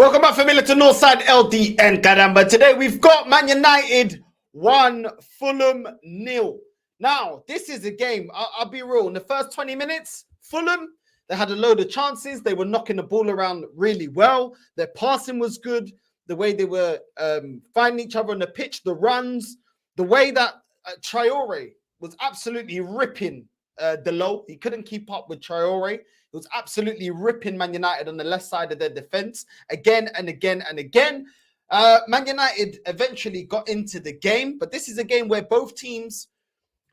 Welcome back, familiar to NorthsideLDN, caramba. Today we've got Man United 1, Fulham 0. Now, this is a game, I'll be real, in the first 20 minutes, Fulham, they had a load of chances. They were knocking the ball around really well. Their passing was good. The way they were finding each other on the pitch, the runs, the way that Traore was absolutely ripping Delo. He couldn't keep up with Traore. It was absolutely ripping Man United on the left side of their defense again and again and again. Man United eventually got into the game, but this is a game where both teams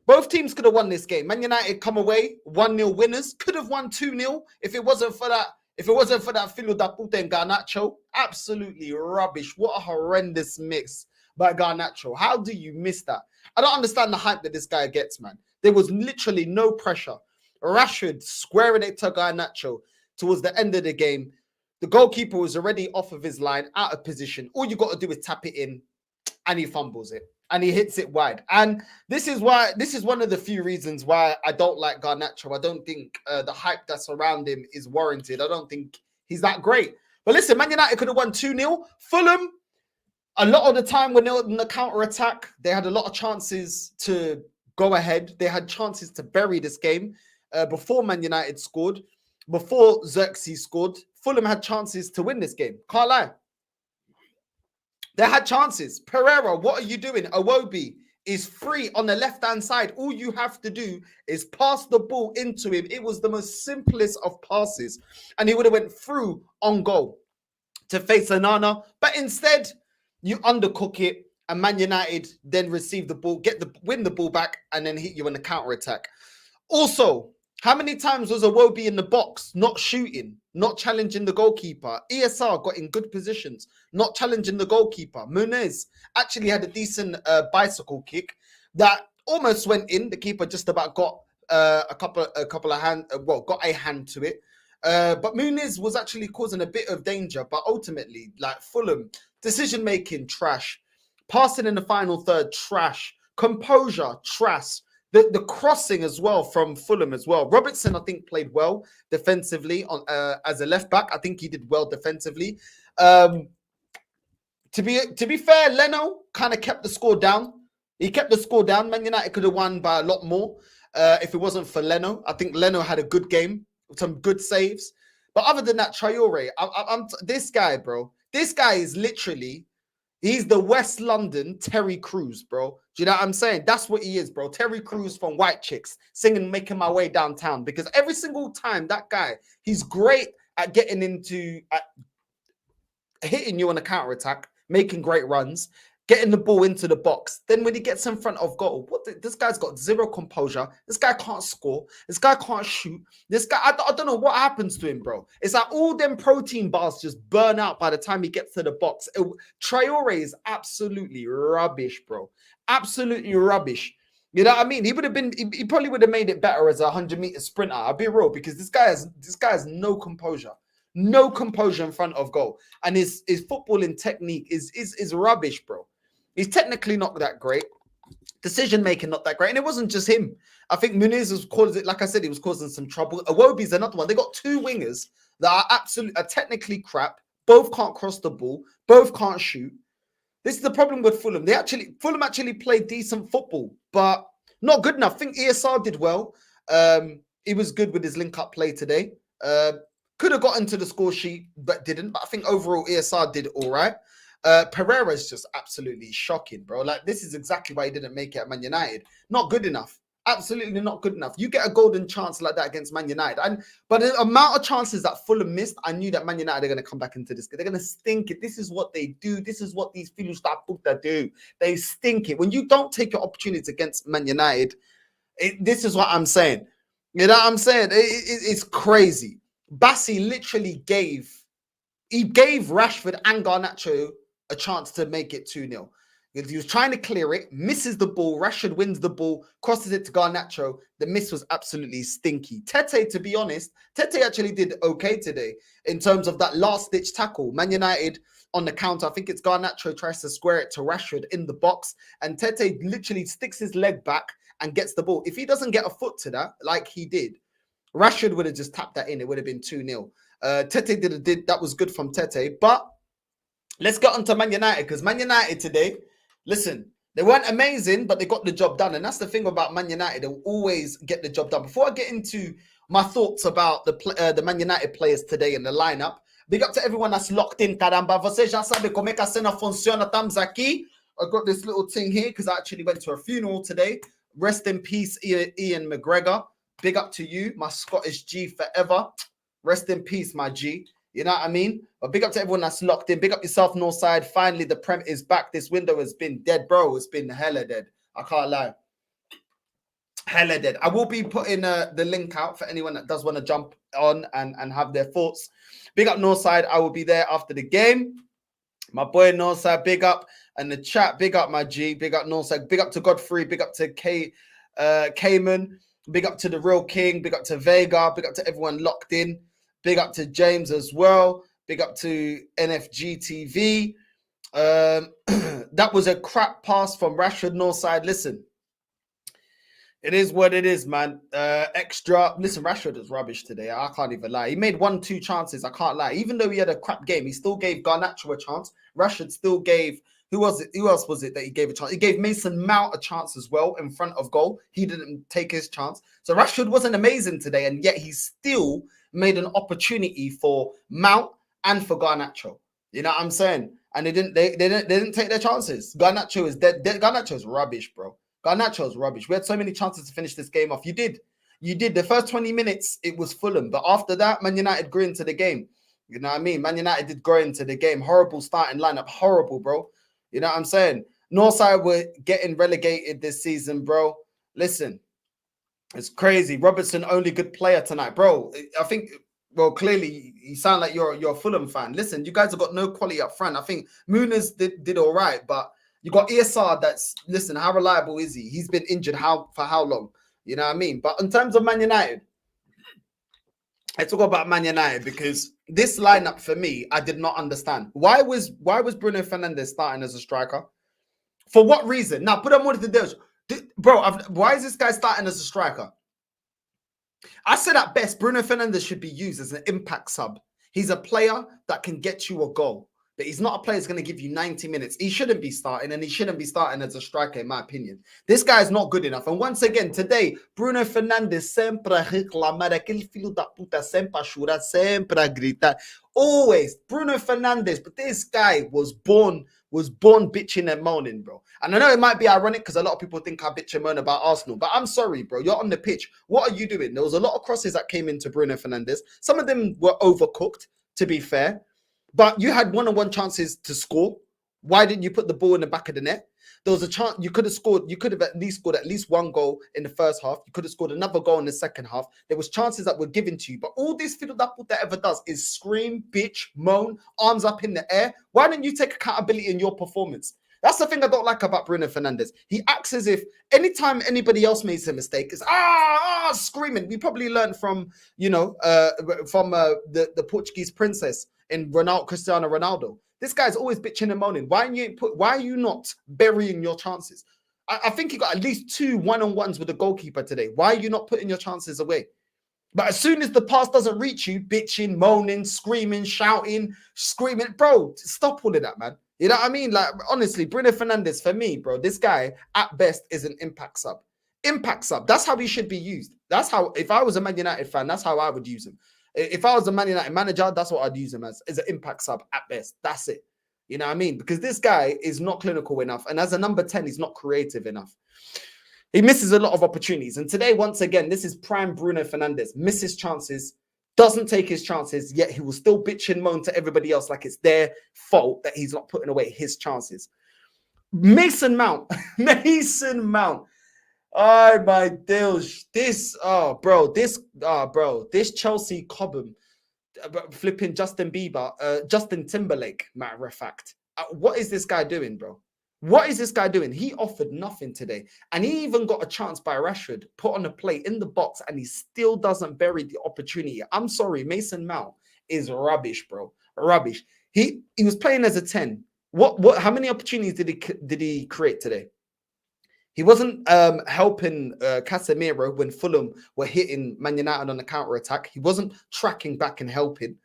could have won this game. Man United come away 1-0 winners, could have won 2-0 if it wasn't for that. If it wasn't for that Filo da Puta and Garnacho, absolutely rubbish. What a horrendous mix by Garnacho. How do you miss that? I don't understand the hype that this guy gets, man. There was literally no pressure. Rashford squaring it to Garnacho towards the end of the game. The goalkeeper was already off of his line, out of position. All you got to do is tap it in, and he fumbles it, and he hits it wide. And this is one of the few reasons why I don't like Garnacho. I don't think the hype that's around him is warranted. I don't think he's that great. But listen, Man United could have won 2-0. Fulham, a lot of the time when they were in the counter-attack, they had a lot of chances to go ahead. They had chances to bury this game. Before Man United scored, before Zirkzee scored, Fulham had chances to win this game. Can't lie. They had chances. Pereira, what are you doing? Iwobi is free on the left-hand side. All you have to do is pass the ball into him. It was the most simplest of passes. And he would have went through on goal to face Onana. But instead, you undercook it. And Man United then receive the ball, win the ball back, and then hit you on the counter-attack. Also, how many times was Iwobi in the box, not shooting, not challenging the goalkeeper? ESR got in good positions, not challenging the goalkeeper. Muniz actually had a decent bicycle kick that almost went in. The keeper just about got a couple of hand, got a hand to it. But Muniz was actually causing a bit of danger. But ultimately, like Fulham, decision making trash, passing in the final third trash, composure trash. The crossing as well from Fulham as well. Robertson, I think, played well defensively on as a left back. I think he did well defensively. To be fair, Leno kind of kept the score down. He kept the score down. Man United could have won by a lot more if it wasn't for Leno. I think Leno had a good game, some good saves. But other than that, Traore, this guy, bro. This guy is literally. He's the West London Terry Crews, bro. Do you know what I'm saying? That's what he is, bro. Terry Crews from White Chicks, singing Making My Way Downtown. Because every single time, that guy, he's great at getting into, hitting you on a counter-attack, making great runs, getting the ball into the box. Then when he gets in front of goal, this guy's got zero composure. This guy can't score. This guy can't shoot. This guy, I don't know what happens to him, bro. It's like all them protein bars just burn out by the time he gets to the box. Traore is absolutely rubbish, bro. Absolutely rubbish. You know what I mean? He probably would have made it better as a 100-meter sprinter. I'll be real, because this guy has no composure. No composure in front of goal. And his footballing technique is rubbish, bro. He's technically not that great. Decision-making not that great. And it wasn't just him. I think Muniz was causing, like I said, he was causing some trouble. Iwobi's another one. They got two wingers that are technically crap. Both can't cross the ball. Both can't shoot. This is the problem with Fulham. Fulham actually played decent football, but not good enough. I think ESR did well. He was good with his link-up play today. Could have gotten to the score sheet, but didn't. But I think overall ESR did all right. Pereira is just absolutely shocking, bro. Like, this is exactly why he didn't make it at Man United. Not good enough. Absolutely not good enough. You get a golden chance like that against Man United. But the amount of chances that Fulham missed, I knew that Man United are going to come back into this. They're going to stink it. This is what they do. This is what these Filos da Puta do. They stink it. When you don't take your opportunities against Man United, this is what I'm saying. You know what I'm saying? It's crazy. Bassi literally gave Rashford and Garnacho a chance to make it 2-0. He was trying to clear it, misses the ball. Rashford wins the ball, crosses it to Garnacho. The miss was absolutely stinky. Tete, to be honest, Tete actually did okay today in terms of that last-ditch tackle. Man United on the counter, I think it's Garnacho tries to square it to Rashford in the box, and Tete literally sticks his leg back and gets the ball. If he doesn't get a foot to that, like he did, Rashford would have just tapped that in. It would have been 2-0. Tete did that was good from Tete, but let's get on to Man United, because Man United today, listen, they weren't amazing, but they got the job done. And that's the thing about Man United. They'll always get the job done. Before I get into my thoughts about the Man United players today in the lineup, big up to everyone that's locked in, caramba. Você já sabe como é que a cena funciona. Estamos aqui. I got this little thing here because I actually went to a funeral today. Rest in peace, Ian McGregor. Big up to you, my Scottish G forever. Rest in peace, my G. You know what I mean? But big up to everyone that's locked in. Big up yourself, Northside. Finally, the Prem is back. This window has been dead, bro. It's been hella dead. I can't lie. Hella dead. I will be putting the link out for anyone that does want to jump on and have their thoughts. Big up Northside. I will be there after the game. My boy Northside, big up. And the chat, big up, my G. Big up Northside. Big up to Godfrey. Big up to Cayman. Big up to the Real King. Big up to Vega. Big up to everyone locked in. Big up to James as well. Big up to NFG TV. That was a crap pass from Rashford Northside. Listen, it is what it is, man. Extra. Listen, Rashford is rubbish today. I can't even lie. He made 1-2 chances. I can't lie. Even though he had a crap game, he still gave Garnacho a chance. Rashford still gave... Who was it? Who else was it that he gave a chance? He gave Mason Mount a chance as well in front of goal. He didn't take his chance. So Rashford wasn't amazing today, and yet he still made an opportunity for Mount and for Garnacho. You know what I'm saying? And they didn't take their chances. Garnacho is dead. Garnacho is rubbish, bro. Garnacho is rubbish. We had so many chances to finish this game off. You did. The first 20 minutes, it was Fulham. But after that, Man United grew into the game. You know what I mean? Man United did grow into the game. Horrible starting lineup. Horrible, bro. You know what I'm saying? Northside were getting relegated this season, bro. Listen, it's crazy. Robertson, only good player tonight, bro. I think, well, clearly you sound like you're a Fulham fan. Listen, you guys have got no quality up front. I think Muniz did all right, but you got ESR that's, listen, how reliable is he? He's been injured for how long? You know what I mean? But in terms of Man United, let's talk about Man United, because this lineup for me, I did not understand. Why was Bruno Fernandes starting as a striker? For what reason? Now, put on more to the bro. Why is this guy starting as a striker? I said at best, Bruno Fernandes should be used as an impact sub. He's a player that can get you a goal, but he's not a player that's going to give you 90 minutes. He shouldn't be starting, and he shouldn't be starting as a striker, in my opinion. This guy is not good enough. And once again, today, Bruno Fernandes sempre reclamar, aquele filho da puta sempre a chorar, sempre a gritar. Always, Bruno Fernandes, but this guy was born bitching and moaning, bro. And I know it might be ironic because a lot of people think I bitch and moan about Arsenal, but I'm sorry, bro. You're on the pitch. What are you doing? There was a lot of crosses that came into Bruno Fernandes. Some of them were overcooked, to be fair. But you had one-on-one chances to score. Why didn't you put the ball in the back of the net? There was a chance you could have scored. You could have at least scored at least one goal in the first half. You could have scored another goal in the second half. There was chances that were given to you. But all this fiddle that ever does is scream, bitch, moan, arms up in the air. Why don't you take accountability in your performance? That's the thing I don't like about Bruno Fernandes. He acts as if anytime anybody else makes a mistake, it's screaming. We probably learned from, the Portuguese princess in Cristiano Ronaldo. This guy's always bitching and moaning. Why are you not burying your chances? I think you got at least 2 one-on-ones with the goalkeeper today. Why are you not putting your chances away? But as soon as the pass doesn't reach you, bitching, moaning, screaming, shouting, screaming. Bro, stop all of that, man. You know what I mean? Like, honestly, Bruno Fernandes, for me, bro, this guy, at best, is an impact sub. Impact sub. That's how he should be used. That's how, if I was a Man United fan, that's how I would use him. If I was a Man United manager, that's what I'd use him as an impact sub at best. That's it. You know what I mean? Because this guy is not clinical enough. And as a number 10, he's not creative enough. He misses a lot of opportunities. And today, once again, this is prime Bruno Fernandes. Misses chances, doesn't take his chances, yet he will still bitch and moan to everybody else like it's their fault that he's not putting away his chances. Mason Mount. Mason Mount. Oh my Deus. This Chelsea Cobham flipping Justin Bieber, Justin Timberlake, matter of fact. What is this guy doing, bro? What is this guy doing? He offered nothing today. And he even got a chance by Rashford, put on a play in the box, and he still doesn't bury the opportunity. I'm sorry, Mason Mount is rubbish, bro. Rubbish. He was playing as a 10. How many opportunities did he create today? He wasn't helping Casemiro when Fulham were hitting Man United on the counter-attack. He wasn't tracking back and helping.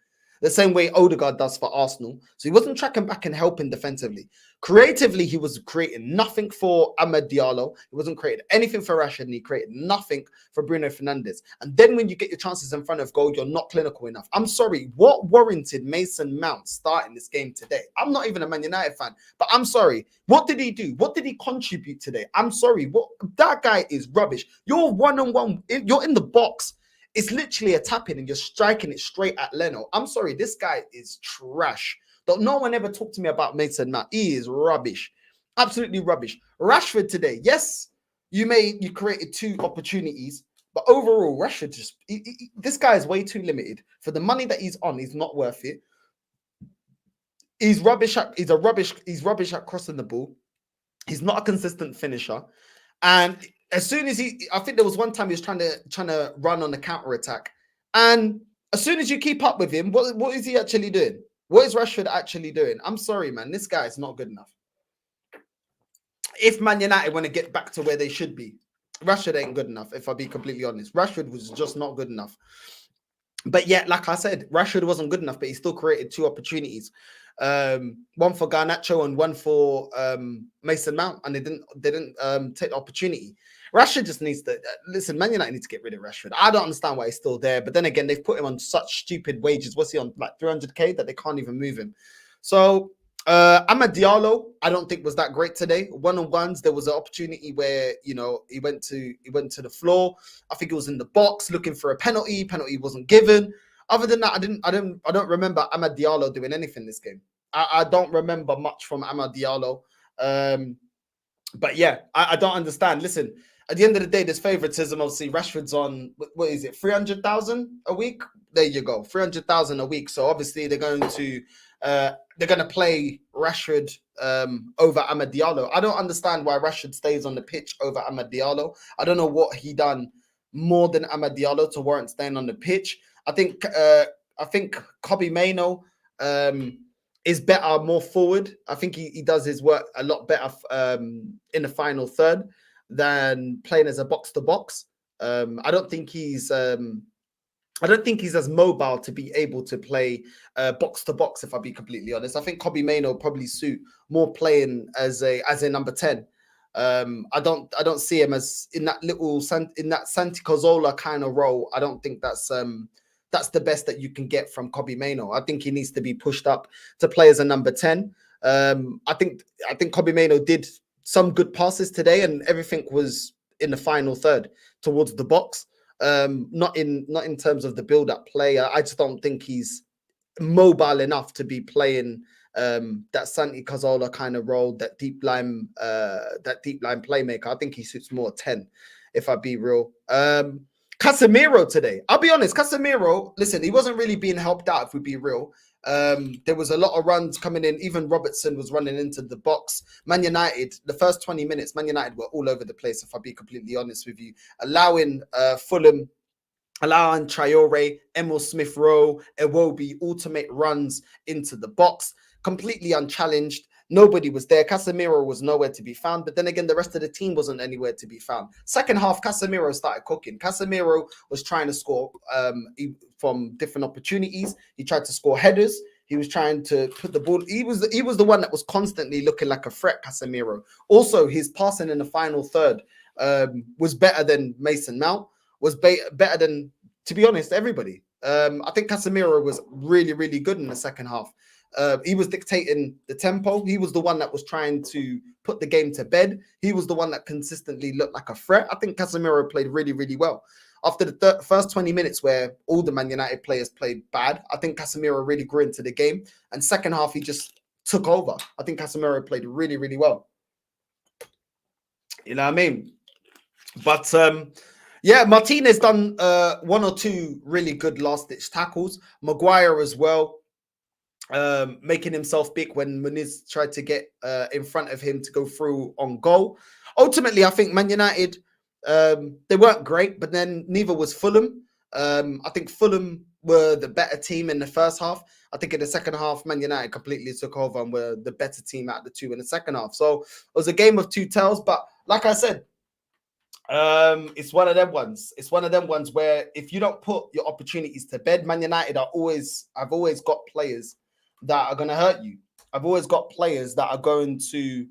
the same way Odegaard does for Arsenal. So he wasn't tracking back and helping defensively. Creatively, he was creating nothing for Amad Diallo. He wasn't creating anything for Rashford, and he created nothing for Bruno Fernandes. And then when you get your chances in front of goal, you're not clinical enough. I'm sorry, what warranted Mason Mount starting this game today? I'm not even a Man United fan, but I'm sorry. What did he do? What did he contribute today? I'm sorry. That guy is rubbish. You're one-on-one. You're in the box. It's literally a tap-in and you're striking it straight at Leno. I'm sorry, this guy is trash. No one ever talked to me about Mason Mount. He is rubbish. Absolutely rubbish. Rashford today, yes, you created 2 opportunities, but overall, Rashford this guy is way too limited. For the money that he's on, he's not worth it. He's rubbish at crossing the ball. He's not a consistent finisher. And as soon as I think there was one time he was trying to run on the counter attack, and as soon as you keep up with him, what is he actually doing? What is Rashford actually doing? I'm sorry, man. This guy is not good enough. If Man United want to get back to where they should be, Rashford ain't good enough. If I be completely honest, Rashford was just not good enough. But yet, like I said, Rashford wasn't good enough, but he still created 2 opportunities. One for Garnacho and one for Mason Mount, and they didn't take the opportunity. Rashford just needs to listen. Man United need to get rid of Rashford. I don't understand why he's still there, but then again, they've put him on such stupid wages. What's he on, like 300k, that they can't even move him? So Amad Diallo, I don't think was that great today. One-on-ones, there was an opportunity where he went to the floor. I think it was in the box looking for a penalty. Penalty wasn't given. Other than that, I don't remember Amad Diallo doing anything this game. I don't remember much from Amad Diallo. But yeah, I don't understand. Listen, at the end of the day, there's favoritism. Obviously, Rashford's on, what is it, 300,000 a week? There you go, 300,000 a week. So obviously they're going to play Rashford over Amad Diallo. I don't understand why Rashford stays on the pitch over Amad Diallo. I don't know what he done more than Amad Diallo to warrant staying on the pitch. I think Kobbie Mainoo is better, more forward. I think he does his work a lot better in the final third than playing as a box to box. I don't think he's as mobile to be able to play box to box. If I be completely honest, I think Kobbie Mainoo probably suit more playing as a number 10. I don't see him as in that Santi Cazorla kind of role. I don't think that's the best that you can get from Kobbie Mainoo. I think he needs to be pushed up to play as a number 10. I think Kobbie Mainoo did some good passes today, and everything was in the final third towards the box. Not in terms of the build-up play. I just don't think he's mobile enough to be playing that Santi Cazorla kind of role, that deep line playmaker. I think he suits more 10, if I be real. Casemiro today, I'll be honest, Casemiro, listen, he wasn't really being helped out, if we be real. There was a lot of runs coming in. Even Robertson was running into the box. Man United, the first 20 minutes, Man United were all over the place, if I be completely honest with you. Allowing Fulham, allowing Traore, Emil Smith-Rowe, Iwobi, ultimate runs into the box, completely unchallenged. Nobody was there. Casemiro was nowhere to be found. But then again, the rest of the team wasn't anywhere to be found. Second half, Casemiro started cooking. Casemiro was trying to score from different opportunities. He tried to score headers. He was trying to put the ball. He was the one that was constantly looking like a threat, Casemiro. Also, his passing in the final third was better than Mason Mount, was better than, to be honest, everybody. I think Casemiro was really, really good in the second half. He was dictating the tempo. He was the one that was trying to put the game to bed. He was the one that consistently looked like a threat. I think Casemiro played really, really well. After the first 20 minutes where all the Man United players played bad, I think Casemiro really grew into the game. And second half, he just took over. I think Casemiro played really, really well. You know what I mean? But yeah, Martinez done 1 or 2 really good last-ditch tackles. Maguire as well. Making himself big when Muniz tried to get in front of him to go through on goal. Ultimately, I think Man United, they weren't great, but then neither was Fulham. I think Fulham were the better team in the first half. I think in the second half, Man United completely took over and were the better team out of the two in the second half. So it was a game of 2 tails. But like I said, It's one of them ones. It's one of them ones where if you don't put your opportunities to bed, Man United I've always got players that are going to hurt you. I've always got players that are going to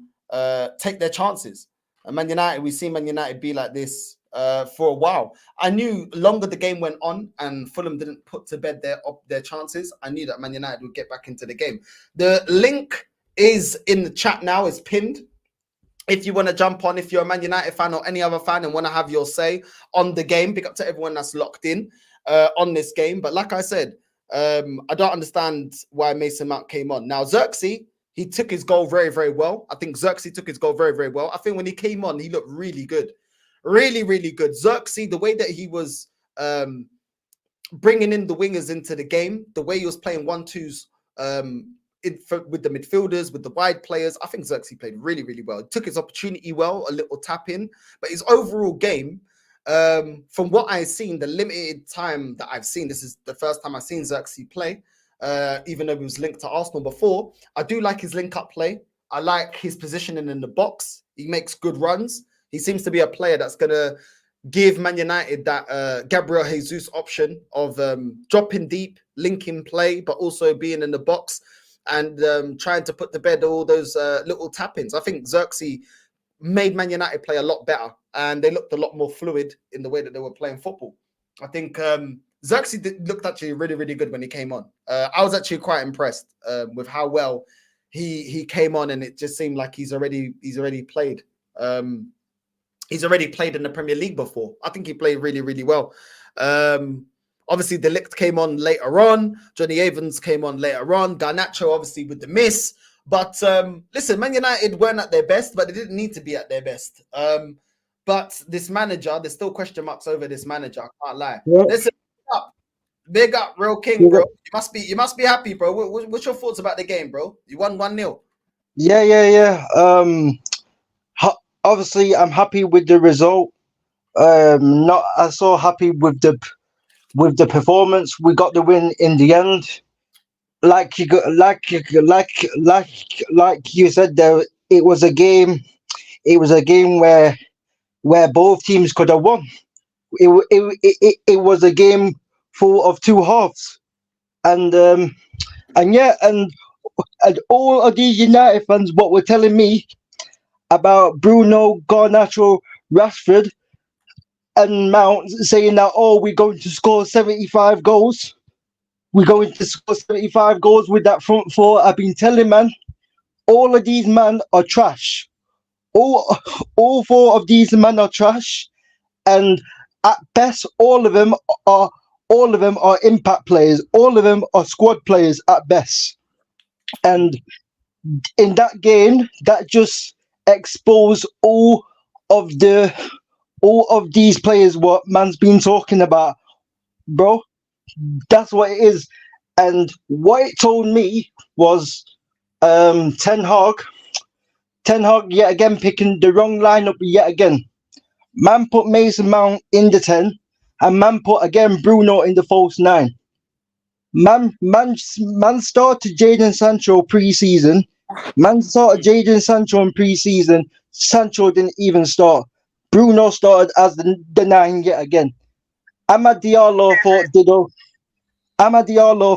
take their chances. And Man United, we've seen Man United be like this for a while. I knew longer the game went on and Fulham didn't put to bed their chances, I knew that Man United would get back into the game. The link is in the chat now, it's pinned. If you want to jump on, if you're a Man United fan or any other fan and want to have your say on the game, big up to everyone that's locked in on this game. But like I said, I don't understand why Mason Mount came on. Now, Zirkzee, he took his goal very, very well. I think Zirkzee took his goal very, very well. I think when he came on, he looked really good. Really, really good. Zirkzee, the way that he was bringing in the wingers into the game, the way he was playing 1-2s with the midfielders, with the wide players, I think Zirkzee played really, really well. He took his opportunity well, a little tap in, but his overall game, from what I've seen, the limited time that I've seen, this is the first time I've seen Zirkzee play, even though he was linked to Arsenal before. I do like his link-up play. I like his positioning in the box. He makes good runs. He seems to be a player that's going to give Man United that Gabriel Jesus option of dropping deep, linking play, but also being in the box and trying to put to bed all those little tap-ins. I think Zirkzee made Man United play a lot better and they looked a lot more fluid in the way that they were playing football. I think Zirkzee looked actually really, really good when he came on. I was actually quite impressed with how well he came on, and it just seemed like he's already played. He's already played in the Premier League before. I think he played really, really well. Obviously, De Ligt came on later on. Johnny Evans came on later on. Garnacho, obviously, with the miss. But listen, Man United weren't at their best, but they didn't need to be at their best. But this manager, there's still question marks over this manager. I can't lie. Yeah. Listen, big up, real king, bro. You must be happy, bro. What's your thoughts about the game, bro? You won 1-0. Yeah. Obviously, I'm happy with the result. Not as so happy with the performance. We got the win in the end. Like you said, there it was a game. It was a game where both teams could have won. It was a game full of two halves, and all of these United fans, what were telling me about Bruno, Garnacho, Rashford, and Mount, saying that, oh, we're going to score 75 goals. We're going to score 75 goals with that front four. I've been telling, man, all of these men are trash. All four of these men are trash, and at best, all of them are impact players. All of them are squad players at best. And in that game, that just exposed all of these players what man's been talking about, bro. That's what it is. And what it told me was Ten Hag yet again picking the wrong lineup yet again. Man put Mason Mount in the 10, and man put again Bruno in the false 9. Man started Jadon Sancho pre-season. Man started Jadon Sancho in pre-season. Sancho didn't even start. Bruno started as the 9 yet again. Amad Diallo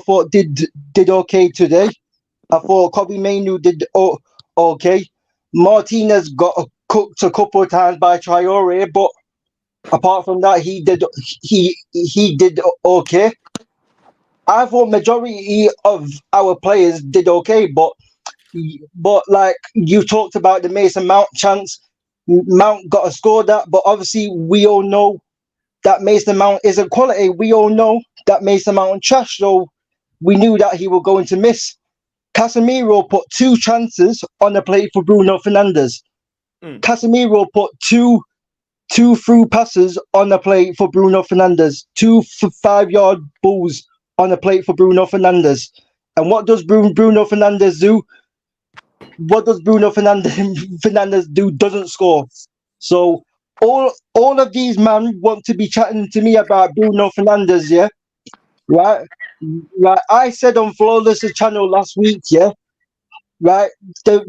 thought did okay today. I thought Kobe Mainu did okay. Martinez got cooked a couple of times by Traore, but apart from that, he did okay. I thought majority of our players did okay, but like you talked about the Mason Mount chance, Mount got to score that, but obviously we all know that Mason Mount isn't quality. We all know that Mason Mount trash, so we knew that he was going to miss. Casemiro put 2 chances on the plate for Bruno Fernandes. Casemiro put two through passes on the plate for Bruno Fernandes. 2 5-yard balls on the plate for Bruno Fernandes. And what does Bruno Fernandes do? What does Bruno Fernandes do? Doesn't score. So all of these men want to be chatting to me about Bruno Fernandes, yeah? Right? Like I said on Flawless channel last week, yeah? Right? The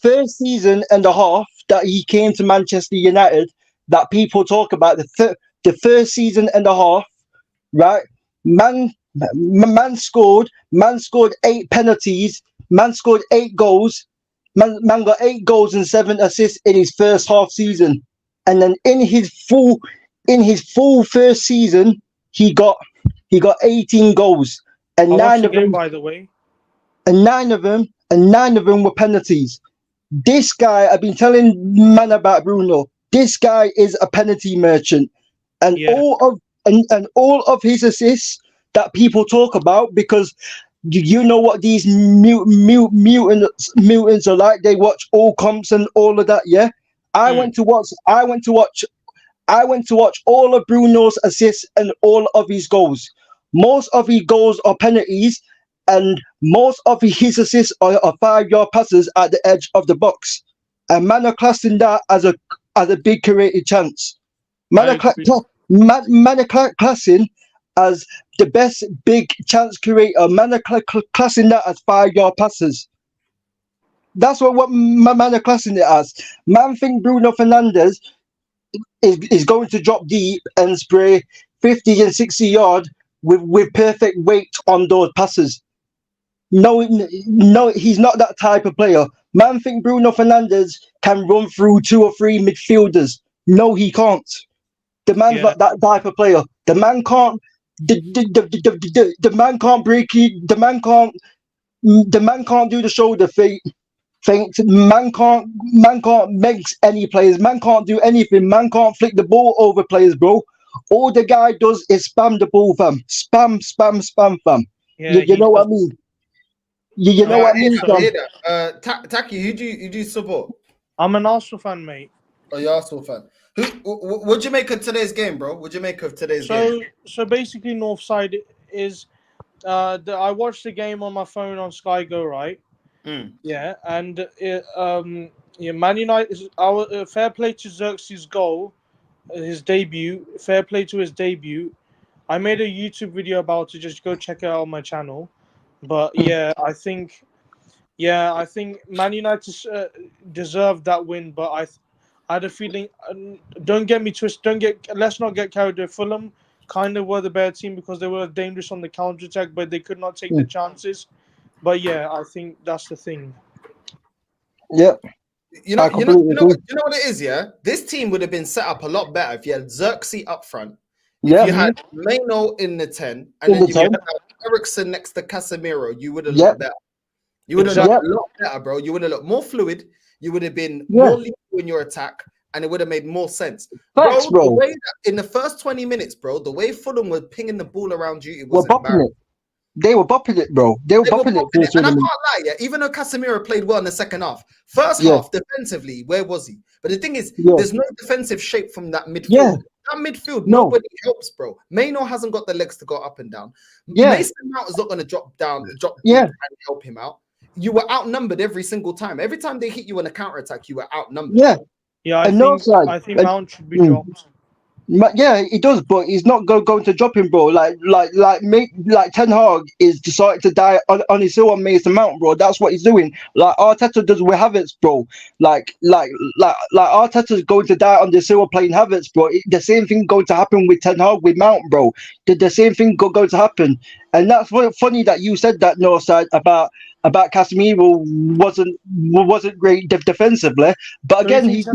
first season and a half that he came to Manchester United that people talk about the first season and a half, right? Man scored 8 penalties, man scored 8 goals, man got 8 goals and 7 assists in his first half season. And then in his full first season, he got 18 goals. And I watched 9 the of game, them by the way. and 9 of them were penalties. This guy, I've been telling man about Bruno. This guy is a penalty merchant. And Yeah. all of his assists that people talk about, because you know what these mutants are like. They watch all comps and all of that. Yeah, I went to watch all of Bruno's assists and all of his goals. Most of his goals are penalties, and most of his assists are 5-yard passes at the edge of the box. And man are classing that as a big created chance. Man are classing as the best big chance creator. Man are classing that as 5-yard passes. That's what man are classing it as. Man think Bruno Fernandes is going to drop deep and spray 50 and 60 yard with perfect weight on those passes. No, he's not that type of player. Man think Bruno Fernandes can run through 2 or 3 midfielders. No, he can't. The man's not that type of player. The man can't. The man can't break it. The man can't do the shoulder feint. Man can't make any players. Man can't do anything. Man can't flick the ball over players, bro. All the guy does is spam the ball, fam. Spam, fam. Yeah, you know what I mean? You know what I mean, fam? Taki, who do you support? I'm an Arsenal fan, mate. Oh, you're Arsenal fan. What'd you make of today's game, bro? What'd you make of today's game? So basically, Northside is. I watched the game on my phone on Sky Go, right? Yeah, and Man United. Our fair play to Zirkzee's goal, his debut. Fair play to his debut. I made a YouTube video about it. Just go check it out on my channel. But I think Man United deserved that win. But I had a feeling. Don't get me twisted. Let's not get carried away. Fulham kind of were the better team because they were dangerous on the counter attack, but they could not take the chances. But I think that's the thing. Yeah. You know what it is, yeah? This team would have been set up a lot better if you had Zirkzee up front. If you had Maino in the 10, and then you had Eriksen next to Casemiro, you would have looked better. You would have looked a lot better, bro. You would have looked more fluid. You would have been more lethal in your attack, and it would have made more sense. Thanks, bro. The way that in the first 20 minutes, bro, the way Fulham were pinging the ball around you, it was embarrassing. They were bopping it, bro. They were bopping it. And I can't lie, even though Casemiro played well in the second half, first half defensively, where was he? But the thing is, there's no defensive shape from that midfield. Yeah. That midfield, nobody helps, bro. Maino hasn't got the legs to go up and down. Mason Mount is not going to drop deep and help him out. You were outnumbered every single time. Every time they hit you on a counter attack, you were outnumbered. I think Mount should be dropped. Yeah, he does, but he's not going to drop him, bro. Like Ten Hag is decided to die on his hill on Mason Mount, bro. That's what he's doing. Like Arteta does with Havertz, bro. Like Arteta's going to die on the hill playing Havertz, bro. The same thing going to happen with Ten Hag with Mount, bro. The same thing going to happen, and that's funny that you said that, Northside, about Casemiro wasn't great defensively, but again he's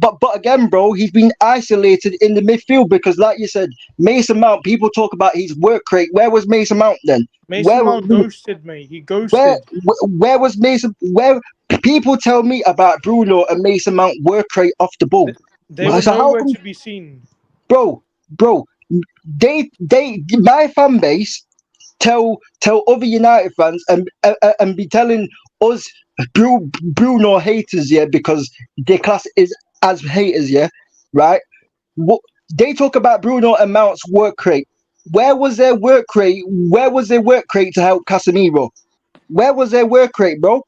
But again, bro, he's been isolated in the midfield because, like you said, Mason Mount, people talk about his work rate. Where was Mason Mount then? Mason Mount ghosted me. He ghosted. Where was Mason? Where people tell me about Bruno and Mason Mount work rate off the ball. They were nowhere to be seen. Bro, my fan base tell other United fans and be telling us Bruno haters, because their class is as haters, right? They talk about Bruno and Mount's work rate. Where was their work rate? Where was their work rate to help Casemiro? Where was their work rate, bro?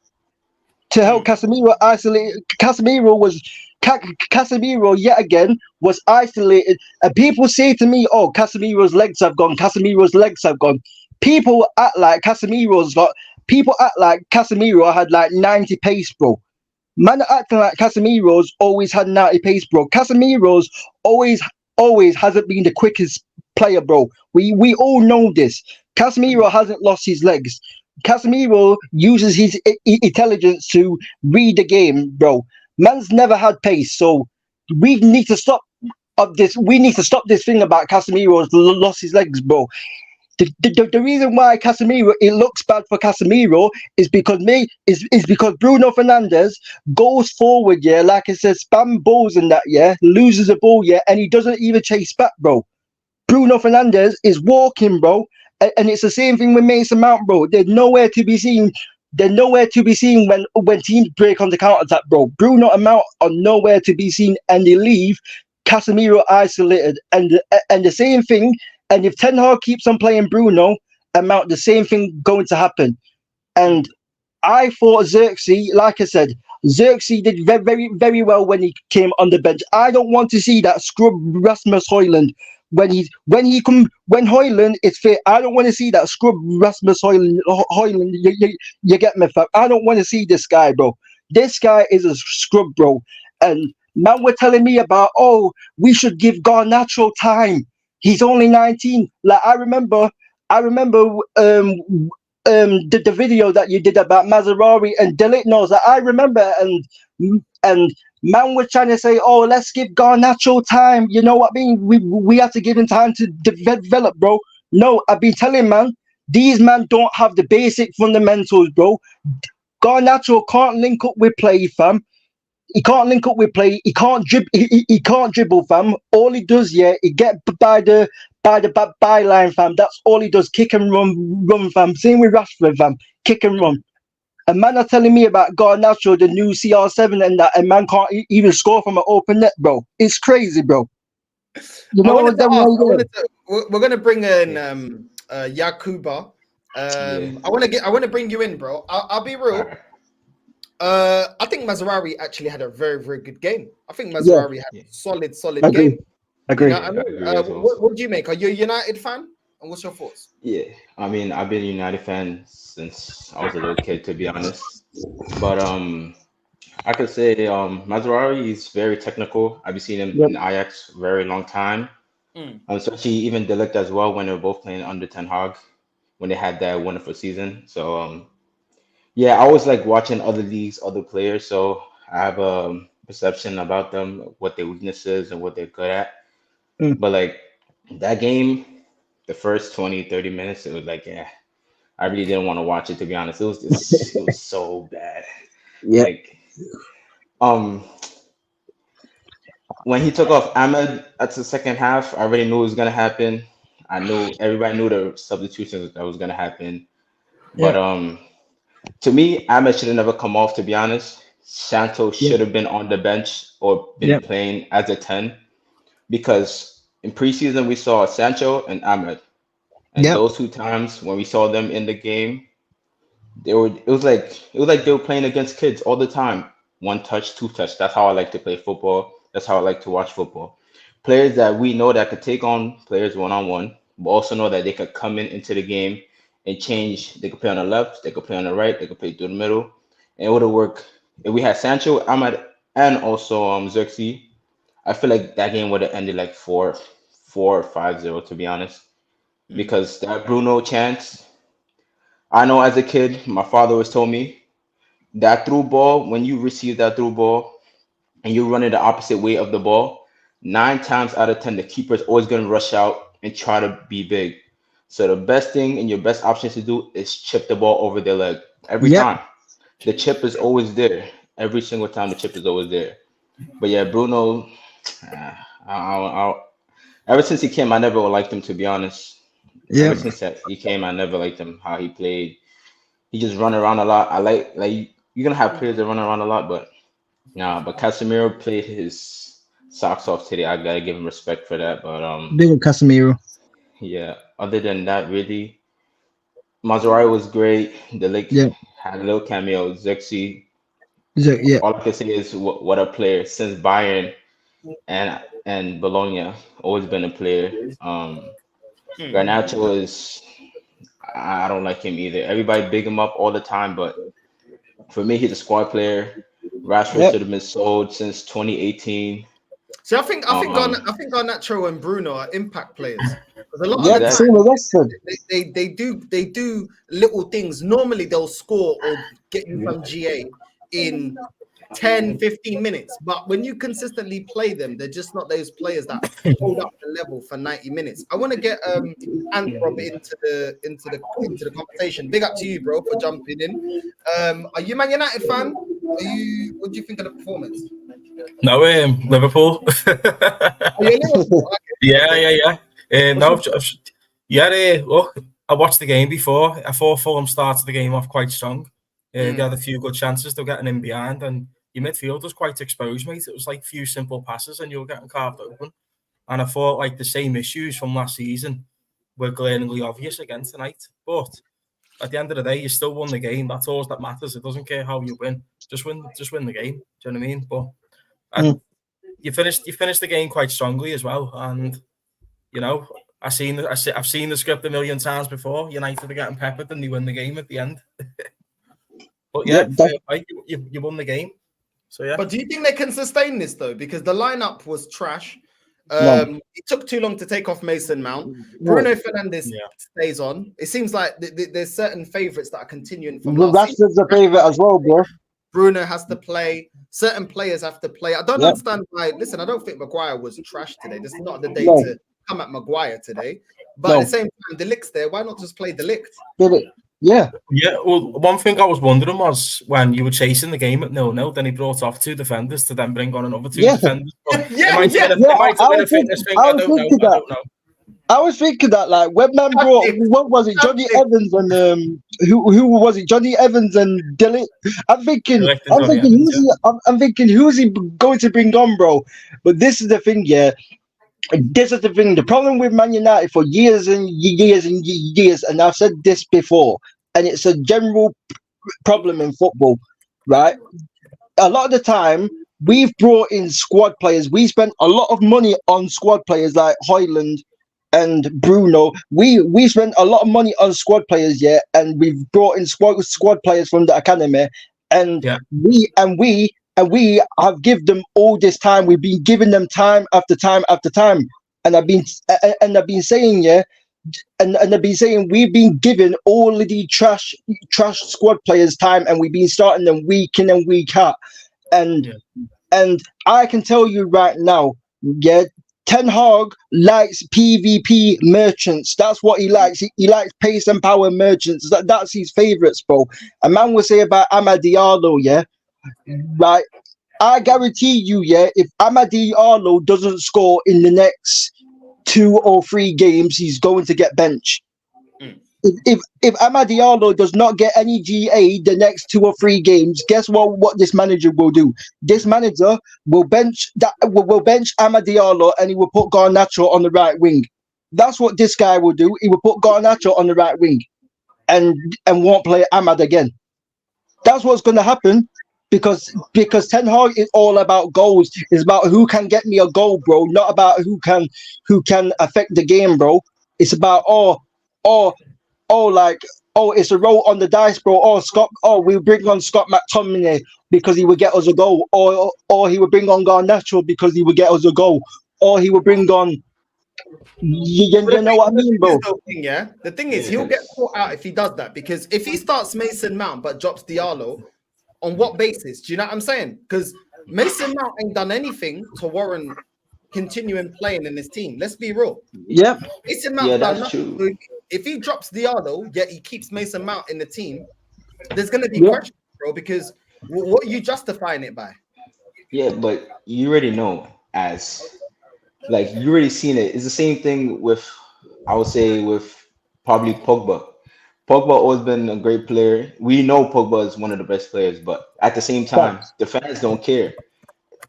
To help Casemiro isolate. Casemiro yet again was isolated. And people say to me, "Oh, Casemiro's legs have gone. Casemiro's legs have gone." People act like Casemiro had like 90 pace, bro. Man are acting like Casemiro's always had 90 pace, bro. Casemiro's always hasn't been the quickest player, bro. We all know this. Casemiro hasn't lost his legs. Casemiro uses his intelligence to read the game, bro. Man's never had pace, so we need to stop of this. We need to stop this thing about Casemiro's lost his legs, bro. The reason why Casemiro it looks bad for Casemiro is because Bruno Fernandes goes forward, yeah, like I said, spam balls and that, yeah, loses a ball, yeah, and he doesn't even chase back, bro. Bruno Fernandes is walking, bro, and it's the same thing with Mason Mount, bro. They're nowhere to be seen. They're nowhere to be seen when teams break on the counter attack, bro. Bruno and Mount are nowhere to be seen, and they leave Casemiro isolated, and the same thing. And if Ten Hag keeps on playing Bruno and Mount, the same thing going to happen. And I thought Zirkzee, like I said, Zirkzee did very, very, very well when he came on the bench. I don't want to see that scrub Rasmus Hojlund when Hojlund is fit. I don't want to see that scrub Rasmus Hojlund. You get me, fam? I don't want to see this guy, bro. This guy is a scrub, bro. And now we're telling me about, oh, we should give Garnacho time. He's only 19. Like I remember the video that you did about Mazraoui and Delict knows that I remember and man was trying to say, oh, let's give Garnacho time. You know what I mean? We have to give him time to develop, bro. No, I've been telling man, these men don't have the basic fundamentals, bro. Garnacho can't link up with play, fam. He can't link up with play. He can't dribble, fam. All he does, yeah, he get by the byline, fam. That's all he does. Kick and run, fam. Same with Rashford, fam. Kick and run. And man are telling me about Garnacho, the new CR7 and that, and man can't even score from an open net, bro. It's crazy, bro. You know what? We're gonna bring in Yakuba. I want to bring you in, bro. I'll be real. I think Mazraoui actually had a very, very good game. I think Mazraoui had a solid game. Agree. You know, what do you make? Are you a United fan? And what's your thoughts? Yeah, I mean, I've been a United fan since I was a little kid, to be honest. But I could say Mazraoui is very technical. I've been seeing him in Ajax for a very long time. Especially even Delict as well when they were both playing under Ten Hag when they had that wonderful season. So yeah, I always like watching other leagues, other players. So I have a perception about them, what their weaknesses and what they're good at. But like that game, the first 20, 30 minutes, it was like, yeah, I really didn't want to watch it, to be honest. It was so bad. Yeah. Like, when he took off Ahmed at the second half, I already knew it was gonna happen. I knew everybody knew the substitutions that was gonna happen. But to me, Ahmed should have never come off, to be honest. Santos should have been on the bench or been playing as a 10 because in preseason we saw Sancho and Ahmed. And those 2 times when we saw them in the game, it was like they were playing against kids all the time. 1 touch, 2 touch. That's how I like to play football. That's how I like to watch football. Players that we know that could take on players one-on-one, but also know that they could come into the game and change. They could play on the left, they could play on the right, they could play through the middle, and it would have worked. If we had Sancho, Ahmad, and also Zirkzee, I feel like that game would have ended like 4 or 5-0, to be honest. Because that Bruno chance, I know as a kid, my father always told me that through ball, when you receive that through ball and you run it the opposite way of the ball, 9 times out of 10, the keeper is always going to rush out and try to be big. So the best thing and your best option to do is chip the ball over their leg every time. The chip is always there. Every single time the chip is always there. But yeah, Bruno, ever since he came, I never liked him, to be honest. Ever since he came, I never liked him, how he played. He just run around a lot. I like you're gonna have players that run around a lot, but but Casemiro played his socks off today. I gotta give him respect for that. But big Casemiro. Yeah. Other than that, really, Mazraoui was great. The had a little cameo. Zirkzee. All I can say is what a player since Bayern and Bologna. Always been a player. Garnacho is. I don't like him either. Everybody big him up all the time, but for me, he's a squad player. Rashford should have been sold since 2018. See, I think Garnacho and Bruno are impact players. Because a lot Yeah, of the same with Rashford. they do little things. Normally they'll score or get you some GA in 10, 15 minutes. But when you consistently play them, they're just not those players that hold up the level for 90 minutes. I want to get Anthrob into the conversation. Big up to you, bro, for jumping in. Are you Man United fan? What do you think of the performance? No, Liverpool. Are you Liverpool? Yeah. Look, I watched the game before. I thought Fulham started the game off quite strong. They had a few good chances. They were getting in behind, and your midfield was quite exposed, mate. It was like a few simple passes, and you were getting carved open. And I thought like the same issues from last season were glaringly obvious again tonight. But at the end of the day, you still won the game. That's all that matters. It doesn't care how you win. Just win the game. Do you know what I mean? But you finished the game quite strongly as well. And you know, I've seen the script a million times before. United are getting peppered and they win the game at the end. But yeah, you won the game. So yeah. But do you think they can sustain this though? Because the lineup was trash. It took too long to take off Mason Mount. Bruno Fernandes stays on. It seems like there's certain favourites that are continuing from last season. Rashford's a favourite as well, bro. Bruno has to play. Certain players have to play. I don't understand why. Listen, I don't think Maguire was trash today. This is not the day to come at Maguire today. But at the same time, De Ligt's there. Why not just play De Ligt? Yeah. Well, one thing I was wondering was when you were chasing the game at 0-0, then he brought off 2 defenders to then bring on another 2 defenders. I don't know. I was thinking that, like, when man brought, what was it, Johnny Evans and who was it, Johnny Evans and Dilly? I'm thinking, who's he going to bring on, bro? But this is the thing, This is the thing. The problem with Man United for years and years and years, and I've said this before, and it's a general problem in football, right? A lot of the time, we've brought in squad players. We spent a lot of money on squad players like Hojlund and Bruno. We spent a lot of money on squad players, and we've brought in squad players from the academy, and we have given them all this time. We've been giving them time after time after time, and I've been saying, and I've been saying we've been giving all of the trash squad players time, and we've been starting them week in and week out, and I can tell you right now, Ten Hag likes PvP merchants. That's what he likes. He likes pace and power merchants. That's his favourites, bro. A man will say about Amad Diallo, right? I guarantee you, if Amad Diallo doesn't score in the next 2 or 3 games, he's going to get benched. If Amad Diallo does not get any GA the next 2 or 3 games, guess what this manager will do? This manager will bench Amad Diallo, and he will put Garnacho on the right wing. That's what this guy will do. He will put Garnacho on the right wing and won't play Amad again. That's what's going to happen. Because Ten Hag is all about goals. It's about who can get me a goal, bro. Not about who can affect the game, bro. It's about it's a roll on the dice, bro. We'll bring on Scott McTominay because he would get us a goal, or he would bring on Garnacho because he would get us a goal, or he would bring on. You know what I mean, bro? The thing is, he'll get caught out if he does that, because if he starts Mason Mount but drops Diallo. On what basis? Do you know what I'm saying? Because Mason Mount ain't done anything to warrant continuing playing in this team. Let's be real. Yeah. Mason Mount done nothing. If he drops Diallo, yet he keeps Mason Mount in the team, there's going to be questions, bro, because what are you justifying it by? Yeah, but you already know, you already seen it. It's the same thing with, I would say, with probably Pogba. Pogba always been a great player. We know Pogba is one of the best players, but at the same time, the fans don't care.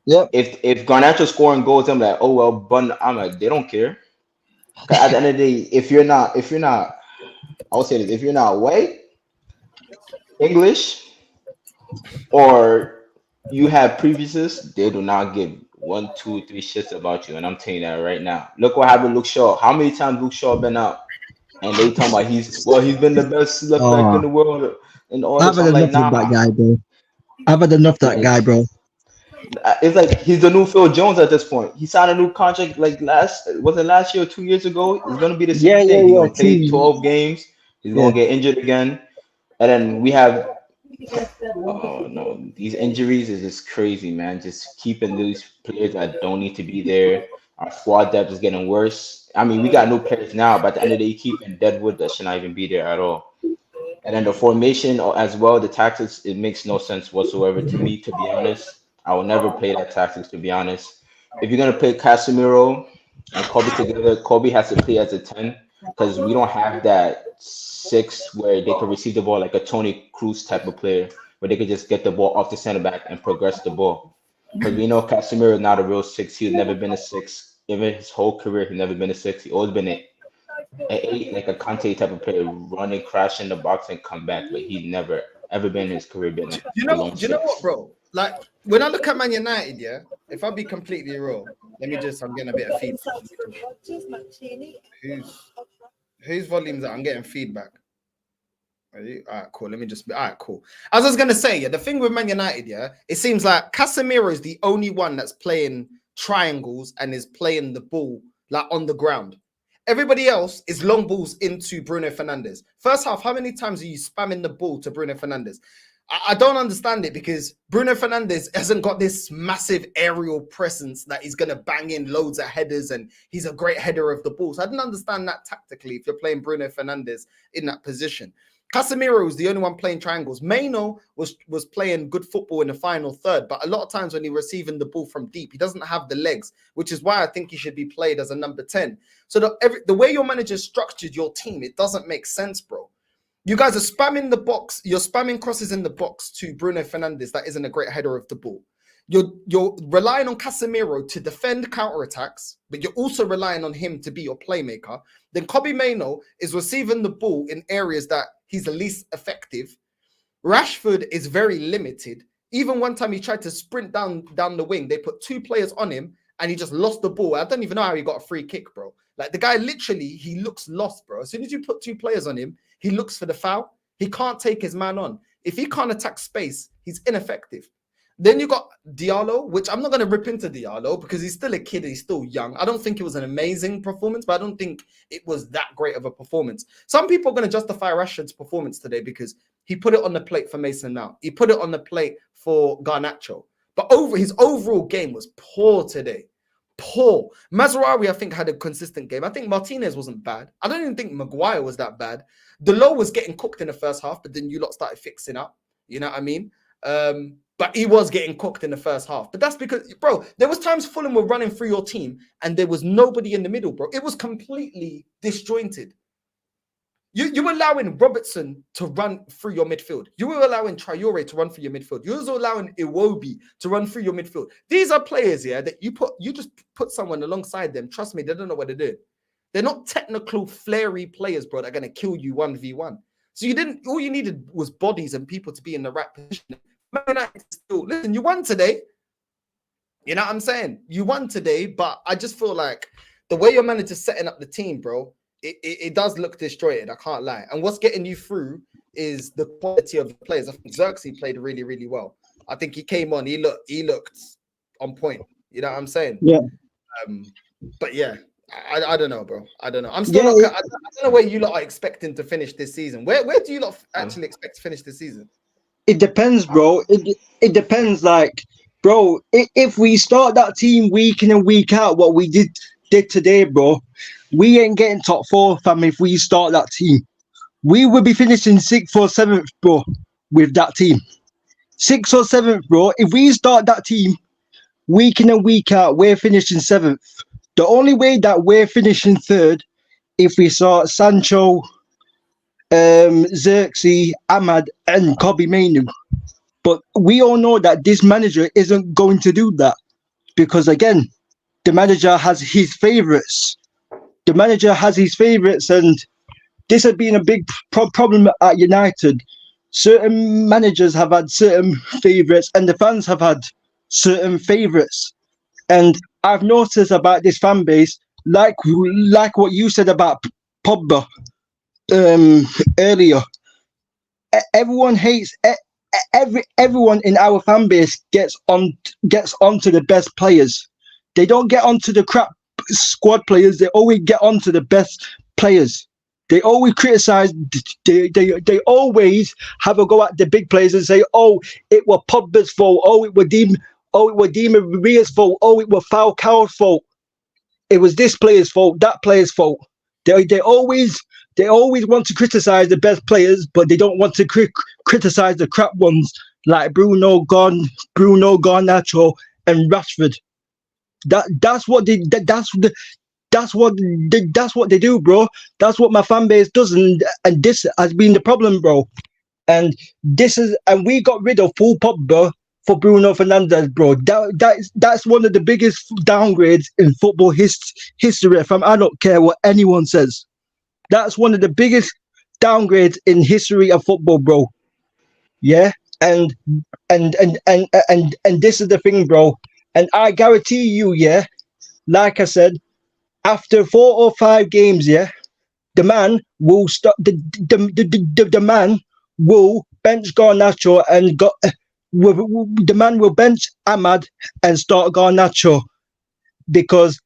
Yeah. If Garnacho scoring goals, I'm like, oh well, but I'm like, they don't care. At the end of the day, if you're not, I would say this: if you're not white, English, or you have previouses, they do not give 1, 2, 3 shits about you. And I'm telling you that right now. Look what happened to Luke Shaw. How many times Luke Shaw been out? And they talking about he's been the best left back in the world and all. I haven't enough with that guy, bro. I've had enough of that guy, bro. It's like he's the new Phil Jones at this point. He signed a new contract like last year or 2 years ago. It's gonna be the same thing. He's gonna play 12 games. He's gonna get injured again, and then we have. Oh no, these injuries is just crazy, man. Just keeping these players that don't need to be there. Our squad depth is getting worse. I mean, we got new players now, but at the end of the day, you keep in Deadwood that should not even be there at all. And then the formation as well, the tactics, it makes no sense whatsoever to me, to be honest. I will never play that tactics, to be honest. If you're gonna play Casemiro and Kobe together, Kobe has to play as a 10 because we don't have that 6 where they can receive the ball like a Toni Kroos type of player, where they could just get the ball off the center back and progress the ball. Because we know Casemiro is not a real 6. He's never been a 6. Even his whole career, he's never been a 6. He's always been an 8, like a Conte type of player, running, crash in the box and come back. But he's never ever been in his career been a you know what, bro? Like when I look at Man United, yeah, if I be completely real, I'm getting a bit of feedback. Whose volumes I'm getting feedback? All right, cool. All right, cool. As I was gonna say, yeah, the thing with Man United, yeah, it seems like Casemiro is the only one that's playing triangles and is playing the ball like on the ground. Everybody else is long balls into Bruno Fernandes. First half, how many times are you spamming the ball to Bruno Fernandes? I don't understand it because Bruno Fernandes hasn't got this massive aerial presence that he's going to bang in loads of headers and he's a great header of the ball. So I didn't understand that tactically if you're playing Bruno Fernandes in that position. Casemiro was the only one playing triangles. Maino was playing good football in the final third, but a lot of times when he's receiving the ball from deep, he doesn't have the legs, which is why I think he should be played as a number 10. So the way your manager structured your team, it doesn't make sense, bro. You guys are spamming the box. You're spamming crosses in the box to Bruno Fernandes. That isn't a great header of the ball. You're relying on Casemiro to defend counterattacks, but you're also relying on him to be your playmaker. Then Kobe Mainoo is receiving the ball in areas that he's the least effective. Rashford is very limited. Even one time he tried to sprint down the wing, they put 2 players on him and he just lost the ball. I don't even know how he got a free kick, bro. Like the guy literally, he looks lost, bro. As soon as you put 2 players on him, he looks for the foul. He can't take his man on. If he can't attack space, he's ineffective. Then you got Diallo, which I'm not going to rip into Diallo because he's still a kid. He's still young. I don't think it was an amazing performance, but I don't think it was that great of a performance. Some people are going to justify Rashford's performance today because he put it on the plate for Mason Mount. He put it on the plate for Garnacho. But his overall game was poor today. Poor. Mazraoui, I think, had a consistent game. I think Martinez wasn't bad. I don't even think Maguire was that bad. Delo was getting cooked in the first half, but then you lot started fixing up. You know what I mean? But he was getting cooked in the first half. But that's because, bro, there was times Fulham were running through your team and there was nobody in the middle, bro. It was completely disjointed. You were allowing Robertson to run through your midfield. You were allowing Traore to run through your midfield. You were also allowing Iwobi to run through your midfield. These are players, yeah, that you just put someone alongside them. Trust me, they don't know what to do. They're not technical, flary players, bro, that are going to kill you 1v1. So all you needed was bodies and people to be in the right position. Listen, you won today. You know what I'm saying? You won today, but I just feel like the way your manager's setting up the team, bro, it does look disjointed. I can't lie. And what's getting you through is the quality of the players. I think Zirkzee played really, really well. I think he came on. He looked on point. You know what I'm saying? Yeah. But yeah, I don't know, bro. I don't know. I'm still not. I don't know where you lot are expecting to finish this season. Where do you lot actually expect to finish this season? It depends, bro. It depends. Like, bro, if we start that team week in and week out, what we did today, bro, we ain't getting top 4, fam. If we start that team, we will be finishing 6th or 7th, bro, with that team. 6th or 7th, bro. If we start that team week in and week out, we're finishing 7th. The only way that we're finishing 3rd, if we saw Sancho, Zirkzee, Ahmad, and Kobe Mainoo. But we all know that this manager isn't going to do that because, again, the manager has his favourites. The manager has his favourites, and this has been a big problem at United. Certain managers have had certain favourites, and the fans have had certain favourites. And I've noticed about this fan base, like what you said about Pogba earlier. Everyone hates everyone in our fan base gets onto the best players. They don't get onto the crap squad players. They always get onto the best players. They always criticize. They always have a go at the big players and say, "Oh, it was Pogba's fault. Oh, it was Di Maria's fault. Oh, it was Falcao's fault. It was this player's fault. That player's fault." They always want to criticize the best players, but they don't want to criticize the crap ones like Bruno, Garnacho, and Rashford. That's what they do, bro. That's what my fan base does, and this has been the problem, bro. And we got rid of full Pogba for Bruno Fernandes, bro. That's one of the biggest downgrades in football history. I don't care what anyone says. That's one of the biggest downgrades in history of football, bro. Yeah, and this is the thing, bro. And I guarantee you, yeah, like I said, after 4 or 5 games, yeah, the man will stop. The man will bench Garnacho and the man will bench Ahmad and start Garnacho because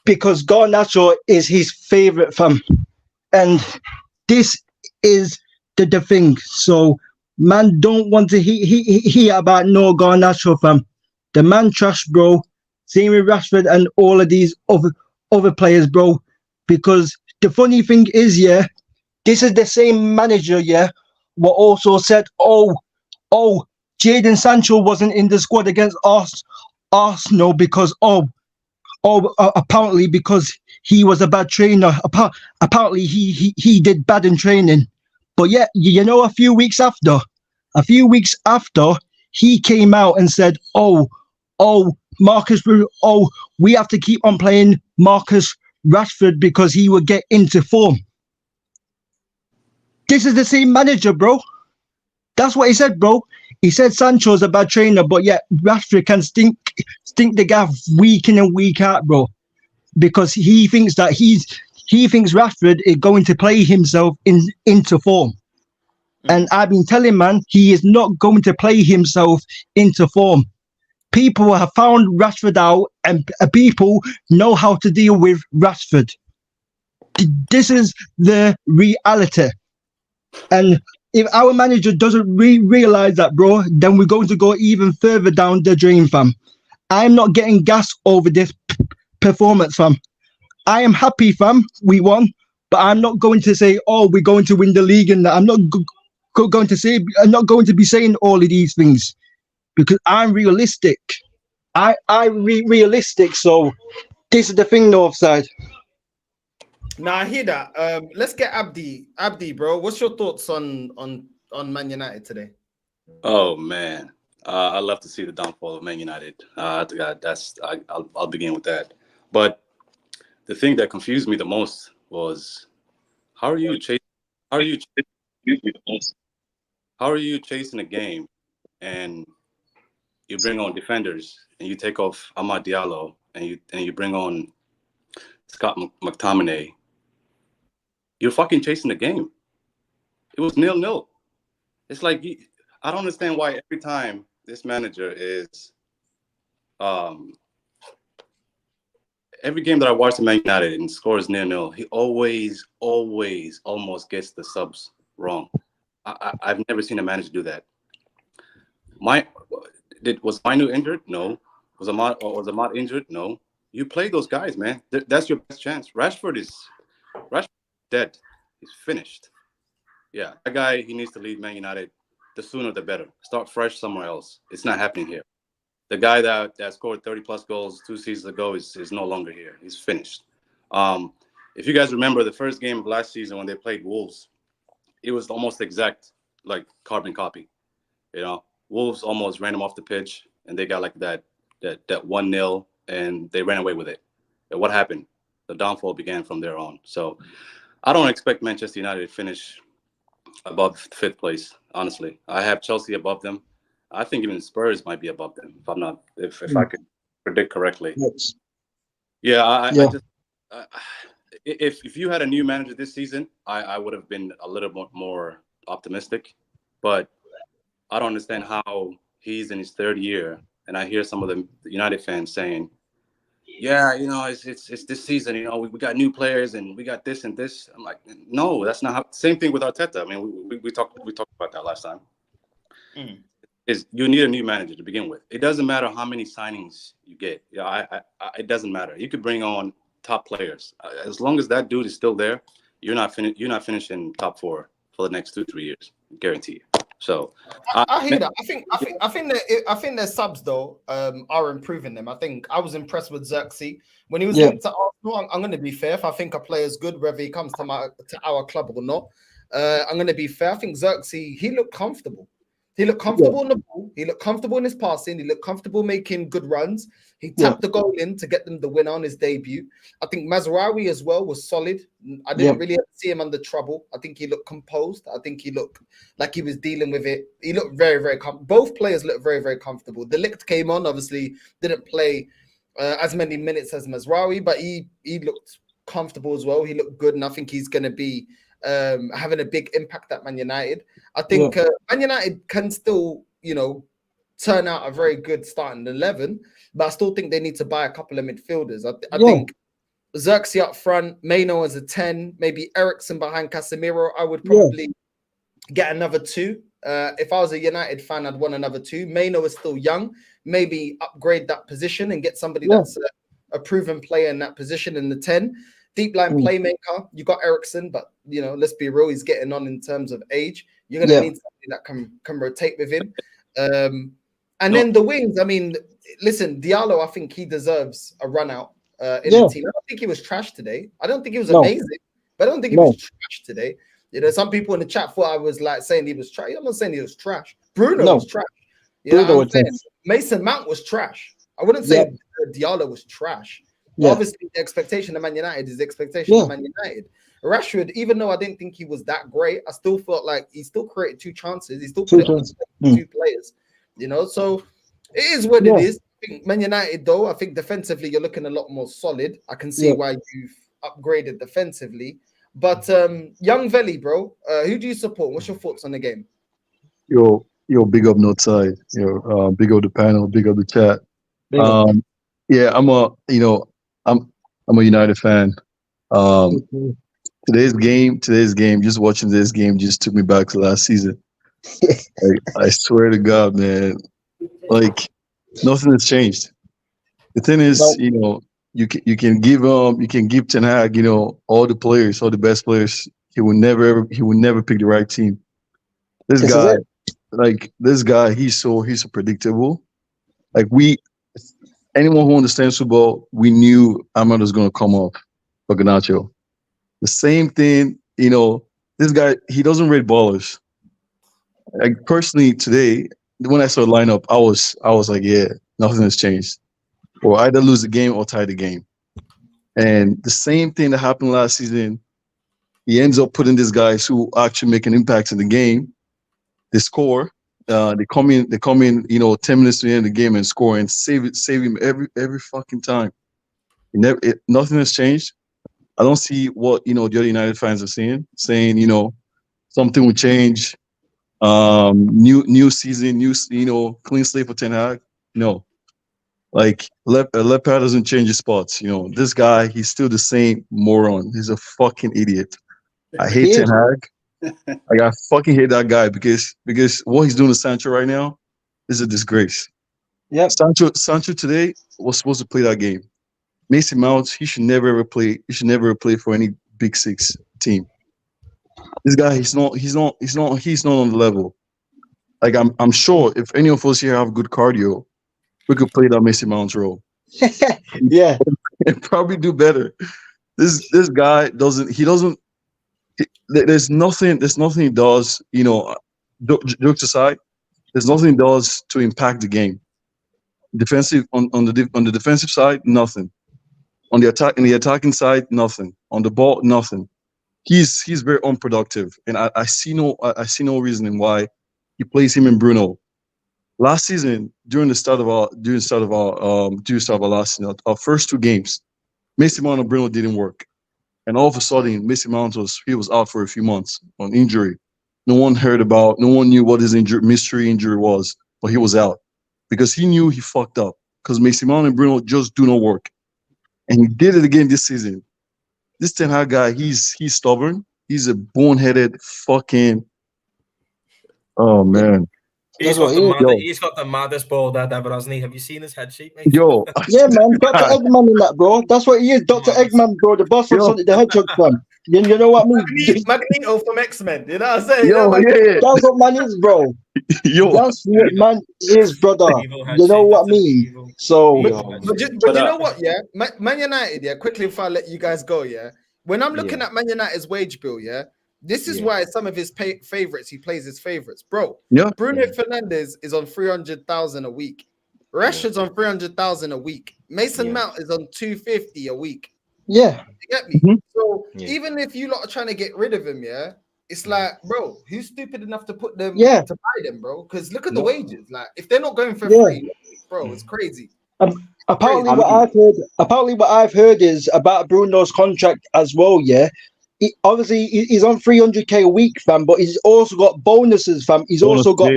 Garnacho is his favorite, fam. And this is the thing. So man don't want to hear about no Garnacho, fam. The man trash, bro. Same with Rashford and all of these other players, bro. Because the funny thing is, yeah, this is the same manager, yeah, what also said, oh, Jadon Sancho wasn't in the squad against Arsenal because apparently because he was a bad trainer. Apparently he did bad in training. But yeah, you know, a few weeks after, he came out and said, we have to keep on playing Marcus Rashford because he will get into form. This is the same manager, bro. That's what he said, bro. He said Sancho's a bad trainer, but yeah, Rashford can stink the gaff week in and week out, bro. Because he thinks Rashford is going to play himself into form. And I've been telling man, he is not going to play himself into form. People have found Rashford out, and people know how to deal with Rashford. This is the reality. And if our manager doesn't realize that, bro, then we're going to go even further down the drain, fam. I'm not getting gas over this performance, fam. I am happy, fam. We won, but I'm not going to say, "Oh, we're going to win the league," and I'm not going to say. I'm not going to be saying all of these things because I'm realistic. I'm realistic. So this is the thing, Northside. Now I hear that. Let's get Abdi. Abdi, bro, what's your thoughts on Man United today? Oh man, I love to see the downfall of Man United. I'll begin with that. But the thing that confused me the most was how are you chasing a game and you bring on defenders and you take off Amad Diallo and you bring on Scott McTominay. You're fucking chasing the game. It was 0-0. It's like I don't understand why every time this manager is every game that I watch the Man United and scores 0-0, he always almost gets the subs wrong. I've never seen a manager do that. Was Mainu injured? No. Was Ahmad injured? No. You play those guys, man. That's your best chance. Rashford is dead. He's finished. Yeah, that guy, he needs to leave Man United. The sooner the better. Start fresh somewhere else. It's not happening here. The guy that scored 30-plus goals 2 seasons ago is no longer here. He's finished. If you guys remember the first game of last season when they played Wolves, it was almost exact, like carbon copy. You know, Wolves almost ran them off the pitch, and they got like that 1-0, and they ran away with it. And what happened? The downfall began from there on. So I don't expect Manchester United to finish above 5th place, honestly. I have Chelsea above them. I think even Spurs might be above them if I could predict correctly. Yes. Yeah, if you had a new manager this season, I would have been a little more optimistic. But I don't understand how he's in his third year, and I hear some of the United fans saying, "Yeah, you know, it's this season. You know, we got new players and we got this and this." I'm like, no, that's not how. Same thing with Arteta. I mean, we talked about that last time. Is you need a new manager to begin with. It doesn't matter how many signings you get. Yeah, it doesn't matter. You could bring on top players as long as that dude is still there. You're not finishing top 4 for the next 2-3 years, guarantee you. So I hear that. I think their subs though are improving them. I think I was impressed with Zirkzee when he was linked to Arsenal. I'm going to be fair. If I think a player is good, whether he comes to our club or not, I'm going to be fair. I think Zirkzee, he looked comfortable. He looked comfortable on the ball. He looked comfortable in his passing. He looked comfortable making good runs. He tapped the goal in to get them the win on his debut. I think Mazraoui as well was solid. I didn't really see him under trouble. I think he looked composed. I think he looked like he was dealing with it. He looked very, very comfortable. Both players looked very, very comfortable. De Ligt came on, obviously didn't play as many minutes as Mazraoui, but he looked comfortable as well. He looked good, and I think he's going to be having a big impact at Man United. I think Man United can still, turn out a very good starting 11, but I still think they need to buy a couple of midfielders. I think Zirkzee up front, Maino as a 10, maybe Eriksen behind Casemiro. I would probably get another 2. If I was a United fan, I'd want another 2. Maino is still young. Maybe upgrade that position and get somebody that's a proven player in that position in the 10. Deep line playmaker, you got Eriksen, but let's be real, he's getting on in terms of age. You're gonna need somebody that can rotate with him. And then the wings, I mean, listen, Diallo, I think he deserves a run out in the team. I don't think he was trash today. I don't think he was amazing, but I don't think he was trash today. Some people in the chat thought I was like saying he was trash. I'm not saying he was trash. Bruno was trash. Mason Mount was trash. I wouldn't say Diallo was trash. Obviously, the expectation of Man United is the expectation of Man United. Rashford, even though I didn't think he was that great, I still felt like he still created 2 chances. He still put 2 players, So it is what it is. I think Man United, though, I think defensively you're looking a lot more solid. I can see why you've upgraded defensively. But young Veli, bro, who do you support? What's your thoughts on the game? Yo, big up Northside. Big up the panel. Big up the chat. I'm a United fan. Today's game, just watching this game just took me back to last season. I swear to God, man, like nothing has changed. The thing is, you can give Ten Hag, all the players, all the best players. He will never pick the right team. This guy, he's so predictable. Like anyone who understands football, we knew Ahmad was going to come off for Garnacho. The same thing, this guy, he doesn't rate ballers. Like personally today, when I saw the lineup, I was like, yeah, nothing has changed. Or either lose the game or tie the game. And the same thing that happened last season, he ends up putting these guys who actually make an impact in the game. They score. They come in, 10 minutes to the end of the game and score and save him every fucking time. Nothing has changed. I don't see what the other United fans are saying something will change. New season, clean slate for Ten Hag. No, like Leopard doesn't change his spots. This guy, he's still the same moron. He's a fucking idiot. I hate Ten Hag. I fucking hate that guy because what he's doing to Sancho right now is a disgrace. Yeah, Sancho today was supposed to play that game. Mason Mount, he should never ever play. He should never play for any Big Six team. This guy, he's not on the level. Like I'm sure if any of us here have good cardio, we could play that Mason Mount role. And probably do better. This guy doesn't. There's nothing he does. Jokes aside, there's nothing he does to impact the game. Defensive on the defensive side, nothing. On the attacking side, nothing. On the ball, nothing. He's very unproductive, and I see no reasoning why he plays him and Bruno. Last season, during the start of our last season, our first 2 games, Mason Mount and Bruno didn't work, and all of a sudden, Mason Mount was out for a few months on injury. no one heard about, no one knew what his mystery injury was, but he was out because he knew he fucked up because Mason Mount and Bruno just do not work, and he did it again this season. This Ten Hag guy, he's stubborn. He's a boneheaded fucking. Oh man. He's got the maddest ball that ever, hasn't he? Have you seen his head shape, mate? Yo, yeah, man, Dr. Eggman in that, bro. That's what he is, Dr. Eggman, bro. The boss from Sonic the Hedgehog, fam. You know what I mean? Magneto from X-Men. You know what I'm saying? Yo, that's what man is, bro. Yo, that's what man is, brother. You know what I mean? So, but you know what? Yeah, Man United. Yeah, quickly before I let you guys go. Yeah, when I'm looking at Man United's wage bill, yeah. This is why some of his favorites, he plays his favorites, bro. Yeah. Bruno Fernandes is on 300,000 a week. Rashford's on 300,000 a week. Mason Mount is on 250 a week. Yeah. You get me? So even if you lot are trying to get rid of him, it's like, bro, who's stupid enough to put them to buy them, bro? Because look at the wages. Like, if they're not going for free, bro, it's crazy. Apparently, what I've heard is about Bruno's contract as well. Yeah. Obviously, he's on 300k a week, fam, but he's also got bonuses, fam. He's also got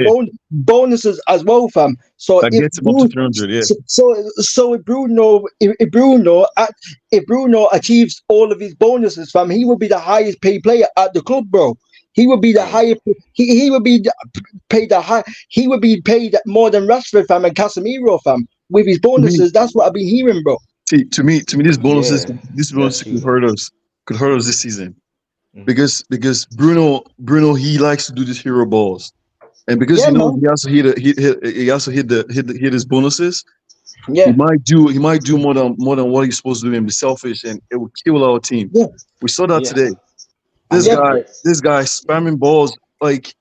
bonuses as well, fam. So that gets him up to 300, yeah. So if Bruno achieves all of his bonuses, fam, he would be the highest paid player at the club, bro. He would be the highest. He would be paid He would be paid more than Rashford, fam, and Casemiro, fam, with his bonuses. That's what I've been hearing, bro. See, to me, these bonuses, could hurt us this season, because Bruno he likes to do these hero balls, and because he also hit his bonuses. Yeah, he might do more than what he's supposed to do and be selfish, and it will kill our team. Yeah. We saw that today. This guy spamming balls. Like,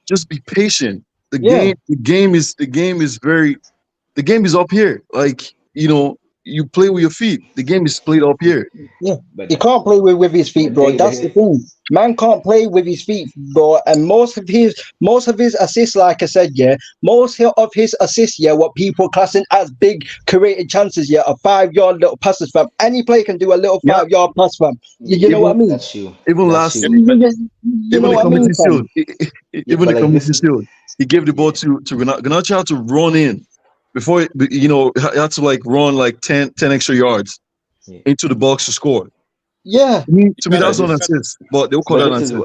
just be patient. The game is up here. Like, you play with your feet. The game is played up here. Yeah, he can't play with his feet, bro. That's the thing. Man can't play with his feet, bro. And most of his assists, like I said, most of his assists, what people classing as big created chances, are 5-yard little passes, fam. Any player can do a little 5-yard pass, fam. You know what I mean? That's you. Even last season, even the Community Shield, he gave the ball to Garnacho had to run in. Before had to run 10 extra yards into the box to score. Yeah, to me that's not an assist, but they'll call that an assist.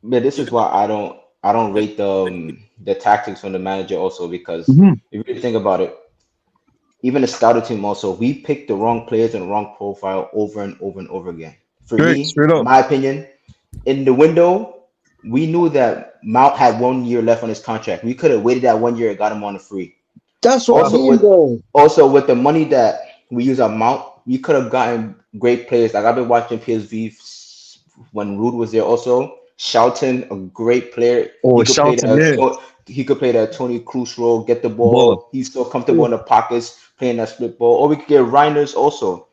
But this is why I don't rate the tactics from the manager also, because if you really think about it, even the scouting team also, we picked the wrong players and the wrong profile over and over and over again. For me, my opinion, in the window, we knew that Mount had 1 year left on his contract. We could have waited that 1 year and got him on the free. That's what also with the money that we use on Mount, we could have gotten great players. Like, I've been watching PSV when Rude was there also. Shelton, a great player. He could play that Tony Kroos role, get the ball. He's so comfortable in the pockets, playing that split ball. Or we could get Reinders also.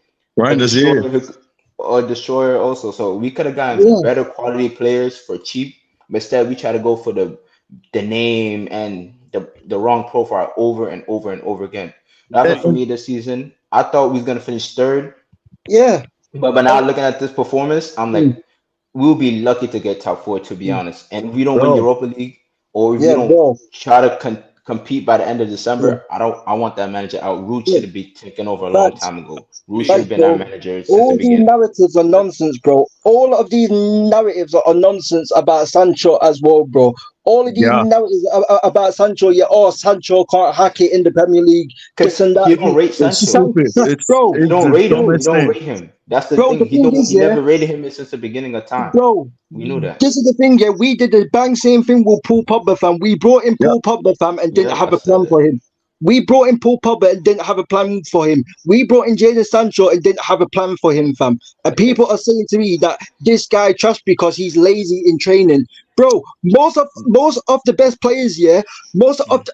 Or Destroyer also. So we could have gotten better quality players for cheap. But instead, we try to go for the name and the wrong profile over and over and over again. That's for me this season. I thought we was gonna finish third. Yeah. But now looking at this performance, I'm like, we'll be lucky to get top 4, to be honest. And if we don't win Europa League, or if we don't try to compete by the end of December, I want that manager out. Rude should be taken over a long time ago. Rude should have been our manager since the beginning. These narratives are nonsense, bro. All of these narratives are nonsense about Sancho as well, bro. All of these narratives about Sancho, Sancho can't hack it in the Premier League. Because you don't rate Sancho. You don't rate him. That's the thing. He never rated him since the beginning of time. Bro, we knew that. This is the thing, we did the bang same thing with Paul Pogba, fam. We brought in Paul Pogba, fam, and didn't have a plan for him. We brought in Paul Pogba and didn't have a plan for him. We brought in Jadon Sancho and didn't have a plan for him, fam. And people are saying to me that this guy trusts because he's lazy in training. Bro, most of the best players, of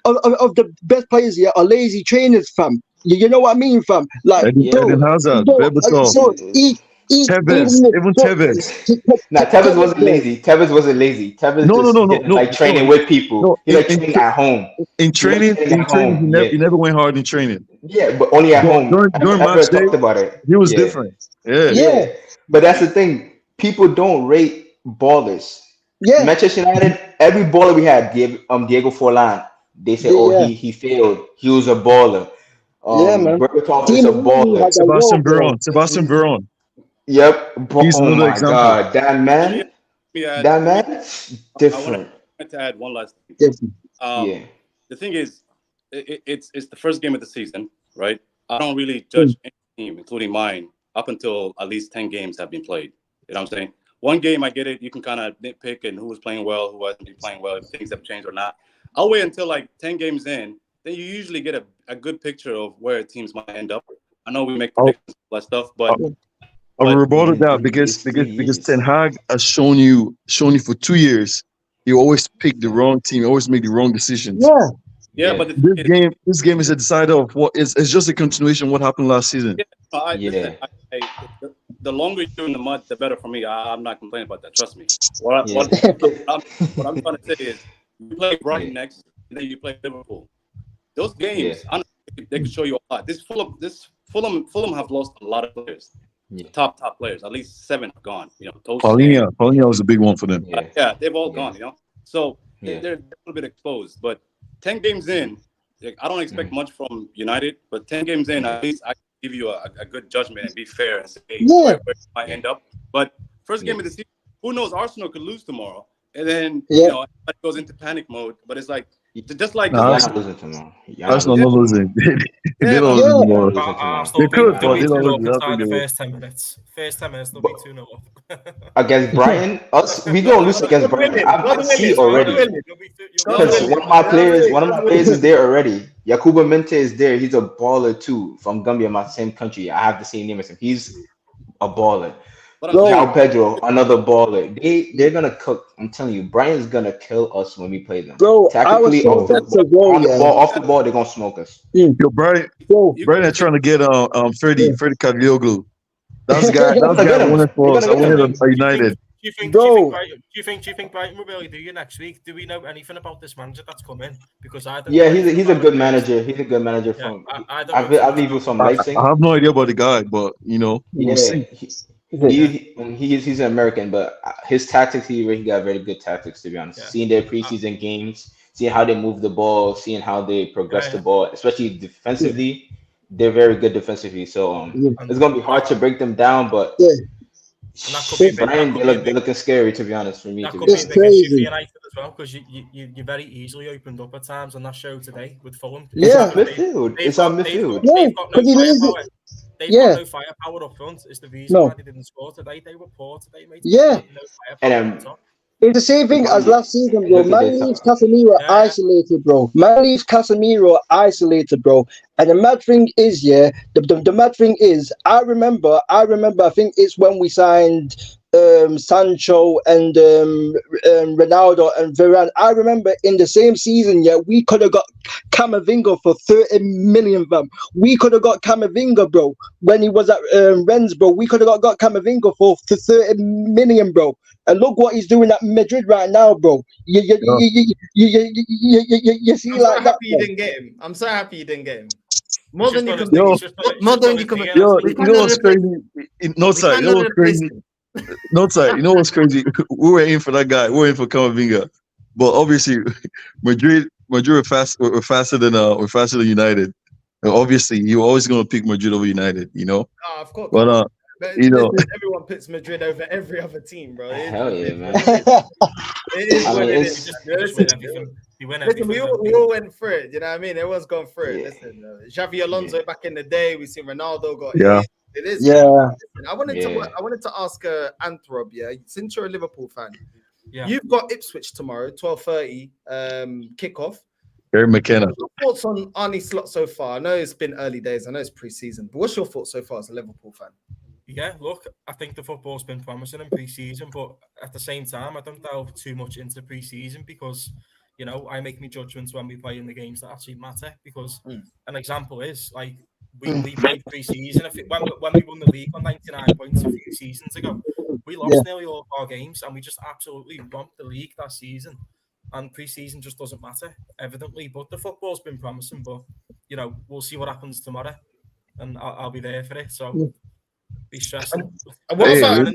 the best players here are lazy trainers, fam. You know what I mean, fam? Like, Eden Hazard, Tevez, even Tevez. Nah, Tevez wasn't lazy. Tevez like training with people. He like training at home. In training, he never went hard in training. Yeah, but only at home. During match day, talked about it. He was different. Yeah. But that's the thing. People don't rate ballers. Yeah, Manchester United, every baller we had, Diego Forlan, they say, oh, yeah, he failed. He was a baller. yeah, man. Berbatov is Team a Henry baller. had a role, bro. Sebastian Veron. Yep. He's Oh another my example. God, that Let me man, add. that Let me. man's I want different. to add one last thing. Yes. Yeah. The thing is, it's the first game of the season, right? I don't really Mm. judge any team, including mine, up until at least 10 games have been played. You know what I'm saying? One game, I get it. You can kind of nitpick and who was playing well, who wasn't playing well, if things have changed or not. I'll wait until like 10 games in. Then you usually get a good picture of where teams might end up. I know we make predictions, all that stuff, but I will rebuttal It's that been- because it's 3 because years. Ten Hag has shown you for 2 years. You always pick the wrong team. You always make the wrong decisions. Yeah, yeah, but the thing is, This game is a decider of what is. It's just a continuation of what happened last season. yeah, Yeah. listen, the longer you're in the mud, the better for me. I'm not complaining about that. Trust me. What Yeah. I'm trying to say is, you play Brighton Yeah. next, and then you play Liverpool. Those games, honestly, they could show you a lot. Fulham have lost a lot of players. Yeah. Top players. At least 7 have gone. You know, Paulinho was a big one for them. Yeah, they've all Yeah. gone. You know, so Yeah. they're a little bit exposed. But 10 games in, like, I don't expect much from United. But 10 games in, at least I can give you a good judgment and be fair and say where it might end up. But first game of the season, who knows? Arsenal could lose tomorrow, and then you know it goes into panic mode. But it's like just like You're not losing tomorrow. Arsenal not losing. They don't lose anymore. They could, but they don't lose. I think they will. First 10 minutes. First 10 minutes, they'll be 2-0 up. Against Brighton, we don't lose against Brighton. I've been see already. Because one of my players is there already. Yakuba Mente is there. He's a baller too from Gambia, my same country. I have the same name as him. He's a baller. João Pedro, another baller. They're gonna cook. I'm telling you, Brian's gonna kill us when we play them. bro. Tactically, off the ball, they're gonna smoke us. Yo, Brian are trying to get Freddie Kagioglou. That's the guy. That's the guy winning for us. I wanted United. Do you think Brighton will really do you next week? Do we know anything about this manager that's come in? Because I don't. Yeah, he's a good manager. He's a good manager from. I believe he's from Leipzig. I have no idea about the guy, but we'll see. He's an American, but his tactics, he got very good tactics, to be honest. Seeing their preseason games, seeing how they move the ball, seeing how they progress the ball, especially defensively, they're very good defensively. So it's gonna be hard to break them down, but Brian, they're looking scary, to be honest, for me. That could be a big issue for United as well, because you very easily opened up at times on that show today with Fulham. Yeah, midfield. It's on midfield. They've got no firepower. They've got no firepower up front. It's the reason why they didn't score today. They were poor today, mate. Yeah. It's the same thing as last season, bro. Man leaves Casemiro isolated, bro. Man leaves Casemiro isolated, bro. And the mad thing is, the mad thing is, I remember, I think it's when we signed Sancho and Ronaldo and Varane. I remember in the same season, we could have got Camavinga for 30 million, fam. We could have got Camavinga, bro, when he was at Rennes, bro. We could have got Camavinga for 30 million, bro. And look what he's doing at Madrid right now, bro. You see, I'm like so that. happy you didn't get him. I'm so happy you didn't get him. More than you can. Yo, More than you can. you know what's crazy? Northside, you know what's crazy? Northside, you know what's crazy? We were in for that guy. We were in for Camavinga, but obviously, Madrid were faster than United. And obviously, you're always gonna pick Madrid over United, Of course. But everyone puts Madrid over every other team, bro. Hell yeah, man. It is what it is. Listen, we all went through it. You know what I mean? Everyone's gone through it. Listen, Xavi Alonso back in the day, we seen Ronaldo got hit. It is. Yeah. Listen, I wanted to ask Anthrob, since you're a Liverpool fan, Yeah. You've got Ipswich tomorrow, 12:30 kickoff. Gary McKenna. What's your thoughts on Arnie Slot so far? I know it's been early days. I know it's pre-season, but what's your thoughts so far as a Liverpool fan? Yeah, look, I think the football's been promising in pre-season, but at the same time, I don't delve too much into pre-season because, you know, I make my judgments when we play in the games that actually matter. Because an example is like we played pre-season. When we won the league on 99 points a few seasons ago, we lost nearly all of our games and we just absolutely romped the league that season. And pre-season just doesn't matter, evidently. But the football's been promising. But you know, we'll see what happens tomorrow, and I'll be there for it. So. be stressing. And what Hey, about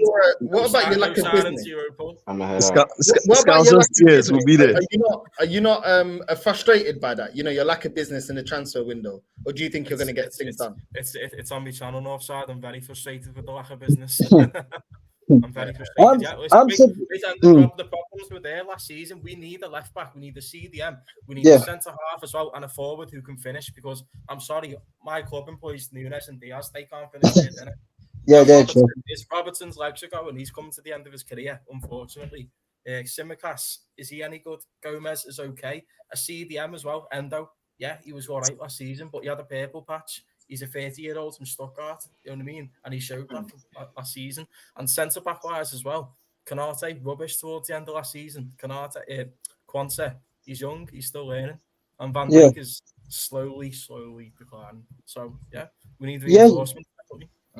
your lack of business? I'm gonna head out. What about your lack of Yes, we'll be there. Are you not frustrated by that? You know, your lack of business in the transfer window, or do you think you're going to get things done? It's on my channel, Northside. I'm very frustrated with the lack of business. I'm very frustrated. The problems were there last season. We need a left back. We need a CDM. We need a centre half as well, and a forward who can finish. Because I'm sorry, my club employs Nunes and Diaz. They can't finish it. They're true. Robertson's legs are going. He's coming to the end of his career, unfortunately. Simicas, is he any good? Gomez is okay. A CDM as well. Endo, yeah, he was all right last season, but he had a purple patch. He's a 30-year-old from Stuttgart, you know what I mean? And he showed that last season. And centre-back wise as well, Kanate, rubbish towards the end of last season. Quante, he's young, he's still learning. And Van Dijk is slowly declining. So, yeah, we need reinforcement.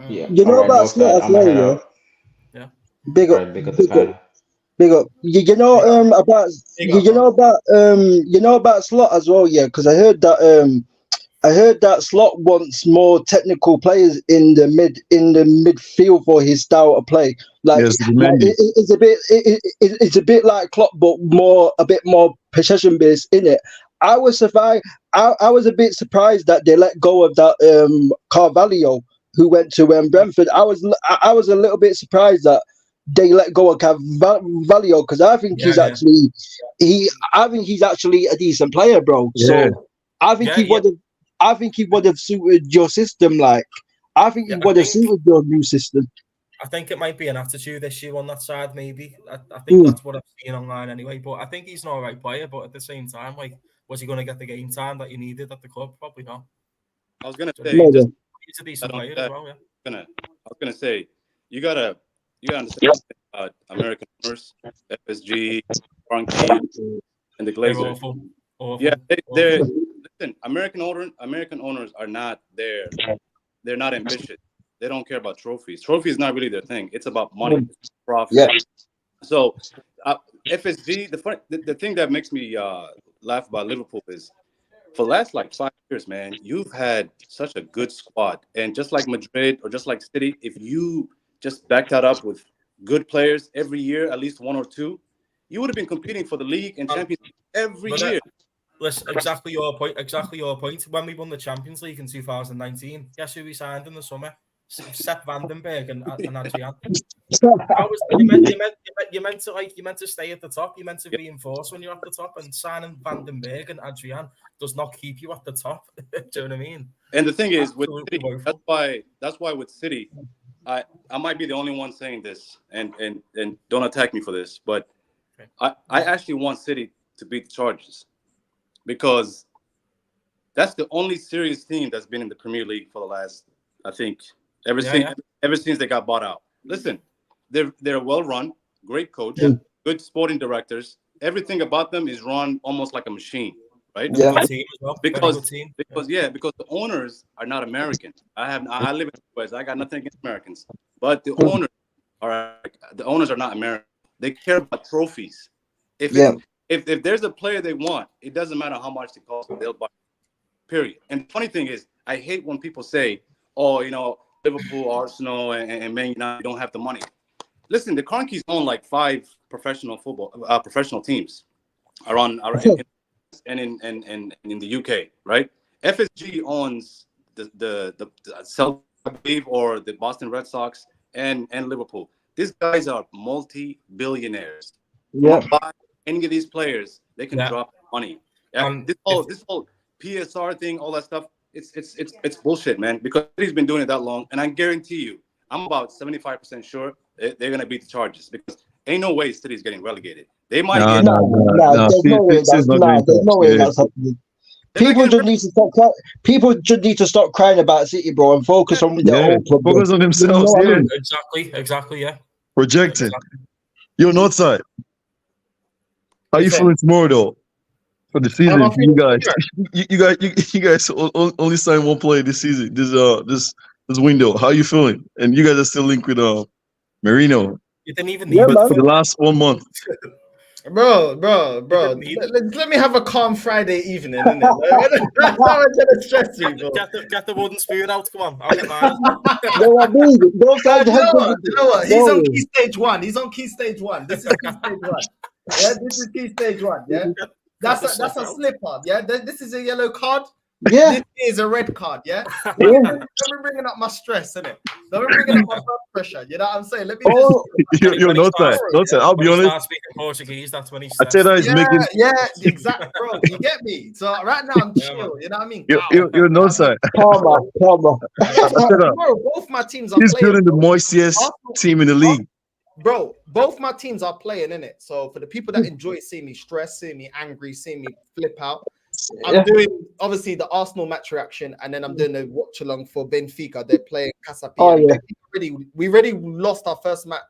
Yeah. You know about Slot as well, yeah? Big up. You know about Slot as well, yeah, because I heard that Slot wants more technical players in the midfield for his style of play. It's a bit like Klopp, but a bit more possession based in it. I was surprised. I was a bit surprised that they let go of that Carvalho who went to Brentford. I was a little bit surprised that they let go of Carvalho because I think he's actually a decent player, bro. Yeah. So I think he would have suited your system. Like, I think he would have suited your new system. I think it might be an attitude issue on that side, maybe. I think that's what I've seen online anyway. But I think he's an all right player. But at the same time, like, was he going to get the game time that he needed at the club? Probably not. I was going to say, he's a decent player as well, yeah. I was going to say, you gotta understand American owners, FSG, Frankie, and the Glazers. Awful. Yeah, they're listen. American owners are not there. They're not ambitious. They don't care about trophies. Trophy is not really their thing. It's about money, profit. Yeah. So, FSG. The thing that makes me laugh about Liverpool is, for the last 5 years, man, you've had such a good squad, and just like Madrid or just like City, if you just back that up with good players every year, at least one or two, you would have been competing for the league and Champions League every year. Listen, exactly your point. When we won the Champions League in 2019, guess who we signed in the summer? Sepp Vandenberg and Adrian. You meant to stay at the top. You meant to reinforce when you're at the top, and signing Vandenberg and Adrian does not keep you at the top. Do you know what I mean? And the thing is, with City, that's why with City, I might be the only one saying this, and don't attack me for this, but I actually want City to beat the Chargers, because that's the only serious team that's been in the Premier League for the last, I think, ever since they got bought out. Listen, they're well run, great coach, good sporting directors. Everything about them is run almost like a machine, right? Yeah. Because the owners are not American. I live in the US. I got nothing against Americans, but the owners are not American. They care about trophies. If there's a player they want, it doesn't matter how much it costs, they'll buy. Period. And the funny thing is, I hate when people say, "Oh, Liverpool, Arsenal, and Man United don't have the money." Listen, the Cronkies own 5 professional teams around and in the UK, right? FSG owns the Celtic, I believe, or the Boston Red Sox and Liverpool. These guys are multi-billionaires. Yeah. Buy any of these players, they can drop money. This whole PSR thing, all that stuff, it's bullshit, man. Because he's been doing it that long, and I guarantee you, I'm about 75% sure they're gonna beat the Chargers, because ain't no way City's getting relegated. They might get. There's no way that's happening. People just need to stop crying about City, bro, and focus on their own problem. Focus on themselves. Exactly. Yeah. Projecting. Yo, Northside. How you feeling tomorrow, though? For the season, you guys only signed one player this season, this window. How you feeling? And you guys are still linked with Marino. You didn't even for the last 1 month. Bro. Let me have a calm Friday evening, innit? Don't trying to stress me, bro. Get the wooden spoon out. Come on, I'll get mine. No, I mean, no side You know what? He's on key stage 1. He's on key stage 1. This is key stage 1. Yeah, this is key stage 1. Yeah, that's a slipper. Yeah, this is a yellow card. Yeah, this is a red card. Yeah, don't be bringing up my stress, innit? Don't be bringing up my blood pressure. You know what I'm saying? Let me. You're not that. I'll be honest. Start speaking Portuguese. That's when he's. Arteta is making. Yeah, exactly, bro. You get me? So right now I'm chill. You know what I mean? You're not that. come on. Bro, both my teams are He's playing. building the moistiest team in the league. Bro, both my teams are playing, innit? So for the people that enjoy seeing me stressed, seeing me angry, seeing me flip out, I'm doing obviously the Arsenal match reaction, and then I'm doing the watch along for Benfica. They're playing Casapi. Oh, yeah. We already lost our first match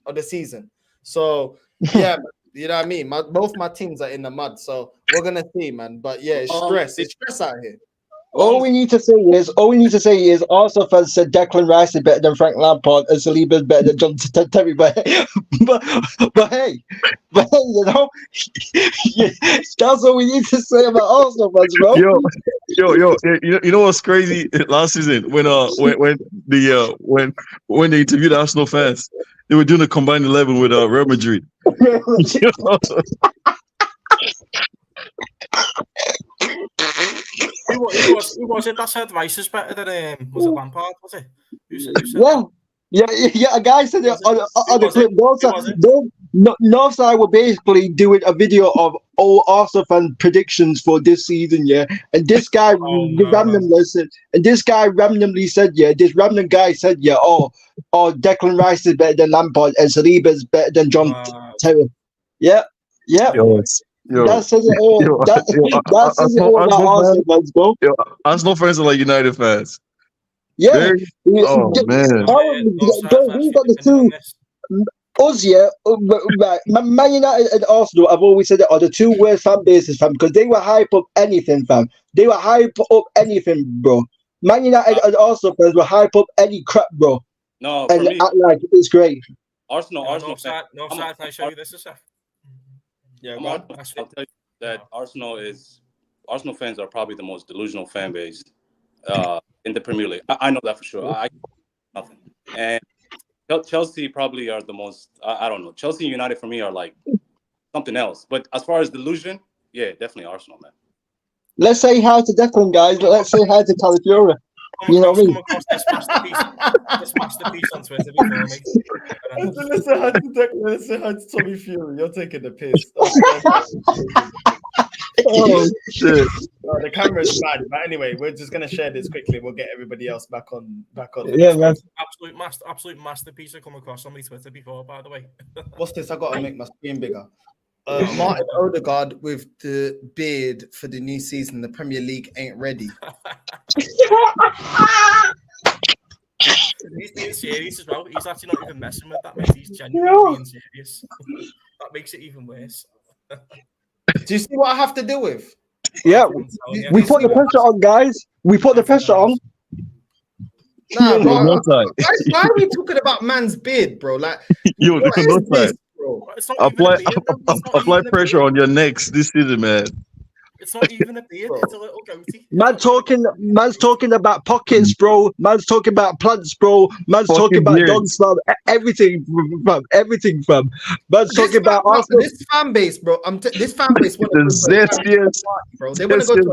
of the season. So yeah, you know what I mean? Both my teams are in the mud. So we're gonna see, man. But yeah, it's stress. It's stress out here. All we need to say is Arsenal fans said Declan Rice is better than Frank Lampard and Saliba is better than John Terry. But hey, you know, that's all we need to say about Arsenal fans, bro. Yo, you know what's crazy? Last season when they interviewed Arsenal fans, they were doing a combined 11 with Real Madrid. You know? Who was it that said Rice is better than was it Lampard? Was it? Who said Yeah. A guy said it on the clip. Northside were basically doing a video of all Arsenal fan predictions for this season, yeah. And this guy randomly said, this random guy said, yeah, Declan Rice is better than Lampard and Saliba is better than John Terry. Yeah. Yo, that says it all. That says it all about Arsenal fans, bro. Arsenal fans are like United fans. Yeah. Man. We got the two. Us, yeah, right. Man United and Arsenal, I've always said that are the two worst fan bases, fam, because they will hype up anything, fam. They will hype up anything, bro. Man United and Arsenal fans will hype up any crap, bro. No, and for me, act like it's great. Arsenal side, can I show you this a sec? Yeah, I'll tell you that Arsenal fans are probably the most delusional fan base in the Premier League. I know that for sure. I nothing. And Chelsea probably are the most. I don't know. Chelsea and United for me are like something else. But as far as delusion, yeah, definitely Arsenal, man. Let's say hi to Declan, guys. Let's say hi to Califiora. You know what I mean? Come across this masterpiece on Twitter before me. Listen hi to Declan. Listen hi to Tommy Fury. You're taking the piss. Oh shit! The camera's bad, but anyway, we're just gonna share this quickly. We'll get everybody else back on. Yeah, man. Absolute masterpiece I come across on my Twitter before, by the way. What's this? I gotta make my screen bigger. Martin Odegaard with the beard for the new season. The Premier League ain't ready. He's being serious as well. He's actually not even messing with that, mate. He's genuinely being serious. That makes it even worse. Do you see what I have to deal with? Yeah, we put the pressure on, guys. We put the pressure on. Nah, bro. Why are we talking about man's beard, bro? Like, yo, what is this, bro? Apply pressure on your necks this season, man. It's not even a beard, it's a little goatee. Man's talking about pockets, bro. Man's talking about plants, bro. Man's talking about dogs, fam. Everything, fam. Man's talking about Arsenal. This fan base, bro. This fan base want to go to a party, bro. They want to go to a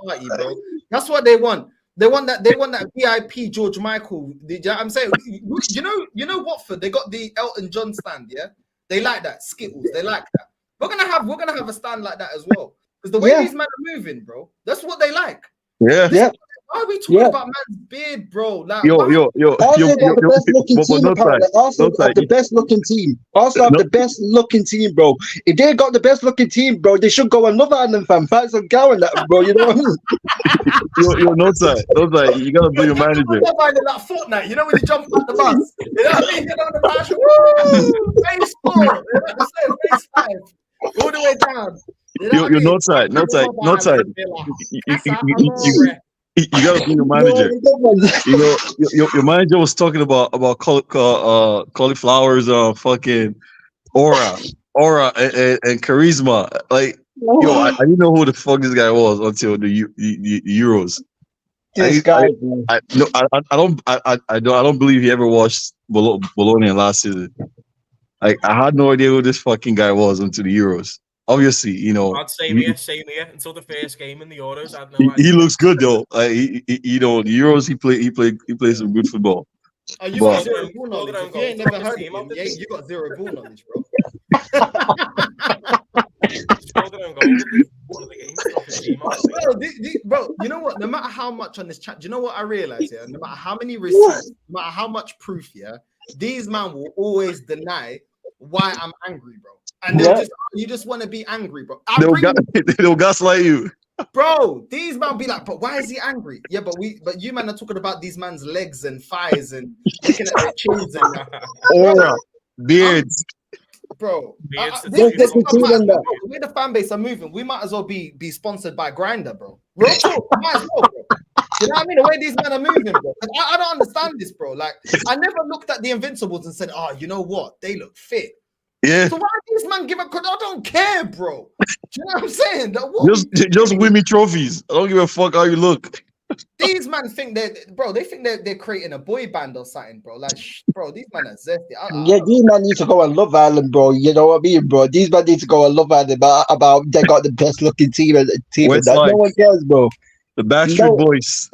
party, bro. That's what they want. They want that VIP George Michael. You know what I'm saying? You know Watford? They got the Elton John stand, yeah? They like that. Skittles, they like that. We're gonna have a stand like that as well. Because the way these men are moving, bro, that's what they like. Yeah. Why are we talking about man's beard, bro? Like, Arsenal have the best looking team, apparently. Arsenal have the best looking team. Arsenal have the best looking team, bro. If they got the best looking team, bro, they should go another Island fan. Fight some cow and that, bro. You know what I mean? Yo, no side. You gotta do your manager. That Fortnite, you know when you jump off the bus, you know what I mean? Get on the bus, woo! Phase 4, you know what I'm saying? Phase 5, all the way down. You're not side. You gotta be your manager. Your manager was talking about cauliflowers fucking aura. aura and charisma. Like, yo, I didn't know who the fuck this guy was until the Euros. This guy, bro. I don't believe he ever watched Bologna last season. Like, I had no idea who this fucking guy was until the Euros. Obviously, you know. Same here. Until the first game in the Euros, I had no idea. He looks good though. Like, you know, the Euros he played some good football. Oh, you But- got zero ball knowledge. If you ain't never heard of him, you got zero ball knowledge, bro. Bro, you know what? No matter how much on this chat, do you know what I realize here? No matter how many receipts, no matter how much proof, yeah, these man will always deny why I'm angry, bro. And you just want to be angry, bro. They'll gaslight you. Bro, these man be like, but why is he angry? Yeah, but you man are talking about these man's legs and thighs and looking at their chins and aura, beards. Bro, the way the fan base are moving, we might as well be sponsored by Grindr, bro. Real talk, might as well, bro. You know what I mean? The way these men are moving, bro. I don't understand this, bro. Like, I never looked at the Invincibles and said, oh, you know what? They look fit. Yeah. So why do these man give up? I don't care, bro. Do you know what I'm saying? Just win me trophies. I don't give a fuck how you look. These man think they're creating a boy band or something, bro. Like, bro, these men are zesty. Yeah, these men need to go on Love Island, bro. You know what I mean, bro? These men need to go on Love Island about they got the best looking team and that. No one cares, bro. The Backstreet Boys.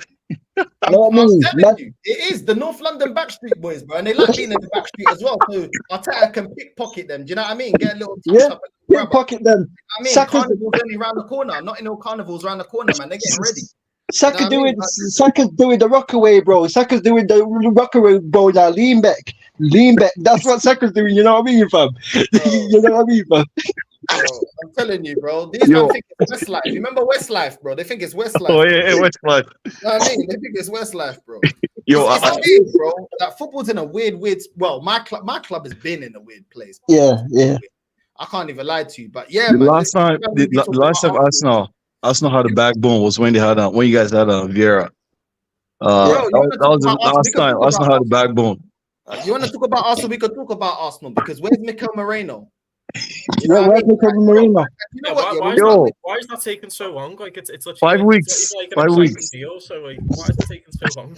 It is the North London Backstreet Boys, bro, and they like being in the Backstreet as well. So Arteta can pickpocket them. Do you know what I mean? Get a little pickpocket them. I mean, carnival's only around the corner. Not in all carnivals around the corner, man. They're getting ready. Saka's doing the rockaway, bro. Saka's doing the rockaway, bro. Now lean back. That's what Saka's doing. You know what I mean, fam? You know what I mean, fam? Bro, I'm telling you, bro. These men think it's Westlife. Remember Westlife, bro? They think it's Westlife. Oh yeah, Westlife. You know what I mean? They think it's Westlife, bro. Yo, it's weird, bro. That football's in a weird. Well, my club has been in a weird place. Yeah. I can't even lie to you, but yeah, the man. Last time Arsenal had a backbone was when you guys had Vieira. That was the last time Arsenal had a backbone. You want to talk about Arsenal? We could talk about Arsenal because where's Mikel Moreno? Where's Mikel Moreno? Why is that taking so long? Like it's literally 5 weeks. It's like 5 weeks. Deal, so like, why is it taking so long?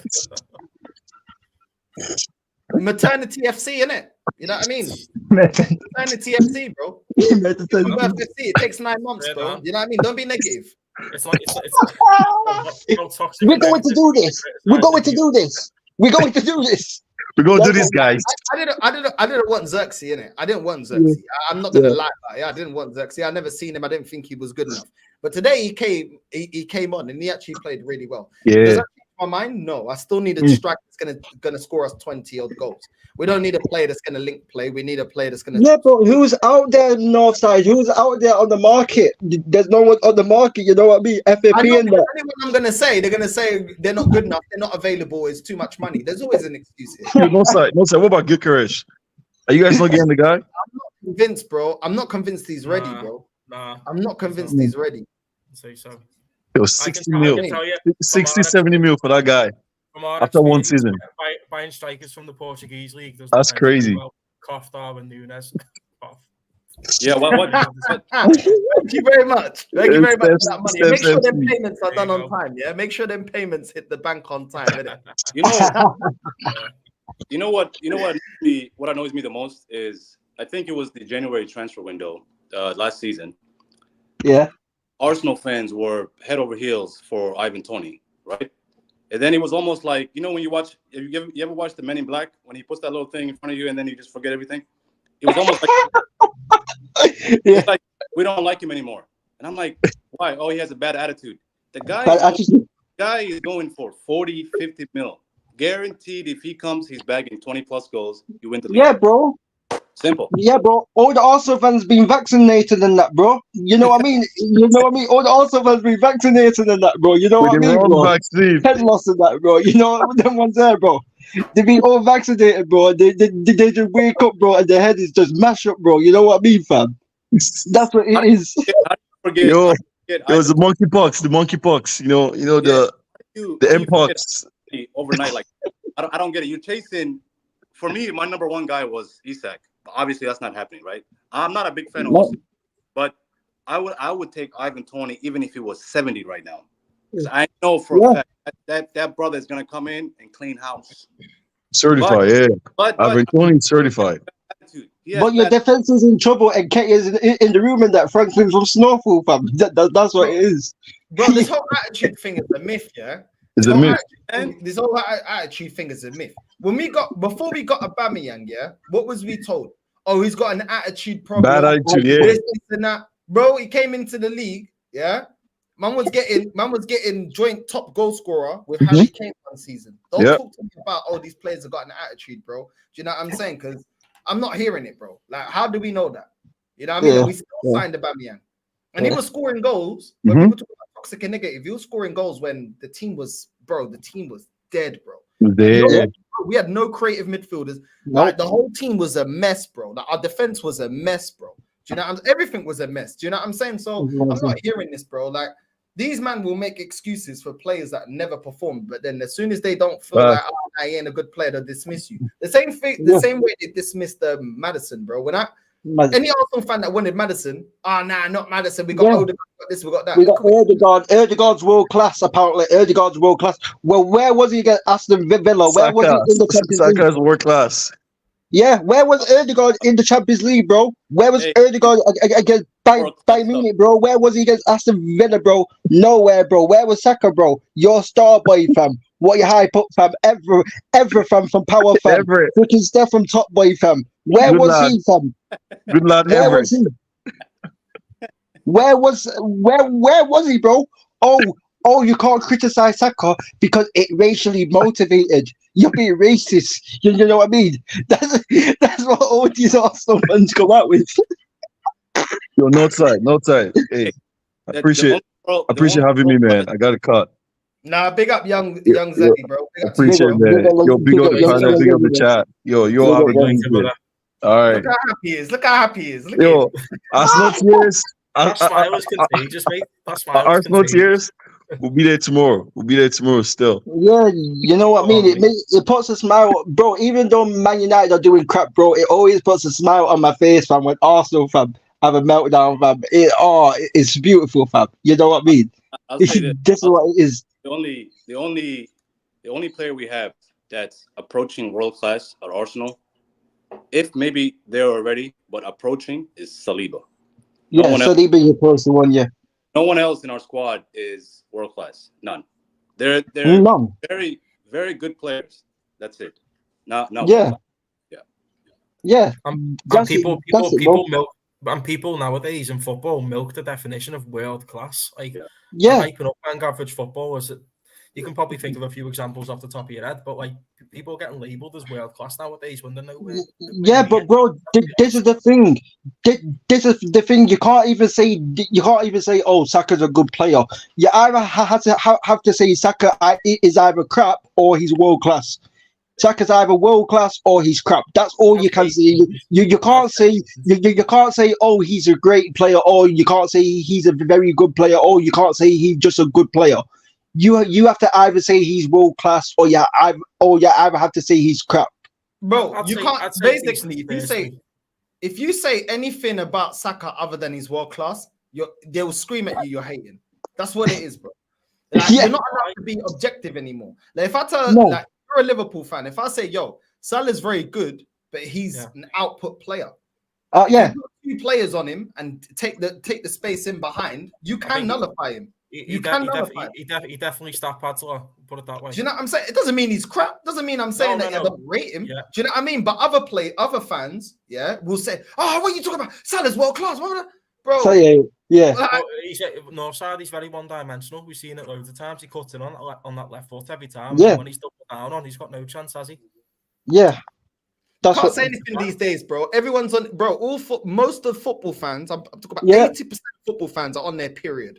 Maternity FC, innit? You know what I mean? Maternity FC, bro. It takes 9 months, bro. You know what I mean? Don't be negative. It's like We're going to do this. We're going to do this. We're going to do this. We're going to do this, guys. I didn't want Zirkzee, innit? I didn't want Zirkzee. I'm not gonna lie about it. I didn't want Zirkzee. I never seen him. I didn't think he was good enough. But today he came on and he actually played really well. Yeah. Does that change my mind? No. I still need a striker that's gonna score us 20 odd goals. We don't need a player that's gonna link play. We need a player that's gonna. Yeah, but who's out there Northside? Who's out there on the market? There's no one on the market. You know what I mean? FFP and that. I'm gonna say they're gonna say they're not good enough. They're not available. It's too much money. There's always an excuse here. No side. What about Gyökeres? Are you guys not getting the guy? I'm not convinced, bro. I'm not convinced he's ready, bro. Nah. I'm not convinced he's ready. Say so. It was 60 mil. 60, 70 mil for that guy. After one season. Buying strikers from the Portuguese league. That's crazy. Cough Darwin Nunes. Yeah, what? Thank you very much. Thank you very much for that money. Make sure them payments are done on time. Yeah, make sure them payments hit the bank on time. You know what? What annoys me the most is I think it was the January transfer window last season. Yeah. Arsenal fans were head over heels for Ivan Toney, right? And then it was almost like, you know, when you watch, you ever watch the Men in Black when he puts that little thing in front of you and then you just forget everything? It was almost like, it's like we don't like him anymore. And I'm like, why? Oh, he has a bad attitude. The guy is going for 40, 50 mil. Guaranteed if he comes, he's bagging 20 plus goals. You win the league. Yeah, bro. Simple. Yeah, bro. All the Arsenal fans been vaccinated and that, bro. You know what I mean? All the Arsenal fans been vaccinated and that, bro. You know what I mean, bro? Head loss and that, bro. You know them ones there, bro. They been all vaccinated, bro. They just wake up, bro, and their head is just mashed up, bro. You know what I mean, fam? That's what it is. It was the monkeypox. The monkeypox. You know the mpox. Overnight, like I don't get it. You're chasing. For me, my number one guy was Isak. Obviously, that's not happening, right? I'm not a big fan of No. Austin, but I would take Ivan Toney even if he was 70 right now, because I know for a fact that brother is gonna come in and clean house. Certified, yeah. But I've been certified. But your defense is in trouble, and Kate is in the room, and that Franklin's from Snowfall, fam. That's what it is. Bro, this whole attitude thing is a myth, yeah? It's a myth. This whole attitude thing is a myth. Before we got Aubameyang, yeah, what was we told? Oh, he's got an attitude problem. Bad attitude, yeah. This and that. Bro, he came into the league, yeah. Man was getting joint top goal scorer with Harry Kane one season. Don't talk to me about these players have got an attitude, bro. Do you know what I'm saying? Because I'm not hearing it, bro. Like, how do we know that? You know what I mean? Like, we still signed Aubameyang, and he was scoring goals. When people talk about toxic and negative, he was scoring goals when the team was dead, bro. We had no creative midfielders. Like, the whole team was a mess, bro. Like, our defense was a mess, bro. Do you know? Everything was a mess. Do you know what I'm saying? So I'm not hearing this, bro. Like, these men will make excuses for players that never performed, but then as soon as they don't feel like he ain't a good player, they'll dismiss you. The same thing, the same way they dismissed Madison, bro. When any Arsenal fan that wanted Madison, nah, not Madison. We got Odegaard, we got this, we got that. We got Odegaard. Odegaard's world class, apparently. Odegaard's world class. Well, where was he against Aston Villa? Where was he in the Champions League? Saka's world class. Yeah, where was Odegaard in the Champions League, bro? Where was Odegaard against Bayern Munich, bro? Where was he against Aston Villa, bro? Nowhere, bro. Where was Saka, bro? Your star boy, fam. What you hype up, fam? Ever fam from Power, fam. Freaking stuff from Top Boy, fam. Where was he, fam? Good lad, where was he? Where was he, bro? Oh, you can't criticize Saka because it racially motivated. You're being racist. You know what I mean? That's what all these Arsenal fans come out with. Yo, Northside. Hey, I appreciate having me, man. I got a cut. Nah, big up young Zeddy, bro. I appreciate it, man. Yo, big up the content, big up the chat. Yo, have a good day. All right. Look how happy he is. Yo, Arsenal tears. That smile is contagious, mate. Arsenal tears. We'll be there tomorrow. Still. Yeah, you know what I mean? It puts a smile, bro. Even though Man United are doing crap, bro, it always puts a smile on my face, fam, when Arsenal, fam, have a meltdown, fam. It's beautiful, fam. You know what I mean? This is what it is. The only player we have that's approaching world class at Arsenal, if maybe they're already, but approaching, is Saliba. Saliba, you're close to one, yeah. No one else in our squad is world class. None. They're very, very good players. That's it. No. Yeah. People nowadays in football milk the definition of world class. Like, hyping up and average football is it. You can probably think of a few examples off the top of your head, but like people getting labelled as world class nowadays when they're nowhere. Yeah, but bro, this is the thing. This is the thing. You can't even say, oh, Saka's a good player. You either have to say Saka is either crap or he's world class. Saka's either world class or he's crap. That's all you can say. You can't say you can't say, oh, he's a great player, or you can't say he's a very good player, or you can't say he's just a good player. You have to either say he's world class, or you either have to say he's crap. Bro, you can't. Basically, if you say anything about Saka other than he's world class, they will scream at you. You're hating. That's what it is, bro. Like, you're not allowed to be objective anymore. Like, if I tell like you're a Liverpool fan, if I say, yo, Salah's very good, but he's an output player. If you put 2 players on him and take the space in behind, you can nullify him. He definitely stopped Padula, put it that way. Do you know what I'm saying? It doesn't mean he's crap. Doesn't mean I'm saying that you don't rate him. Yeah. Do you know what I mean? But other fans, will say, "Oh, what are you talking about? Salah's world class, bro." So, Northside, he's very one-dimensional. We've seen it loads of times. He cuts in on that left foot every time. Yeah. When he's doubled down on, he's got no chance, has he? Yeah. Can't say anything these days, bro. Everyone's on, bro. Most of football fans, I'm talking about 80% of football fans are on their period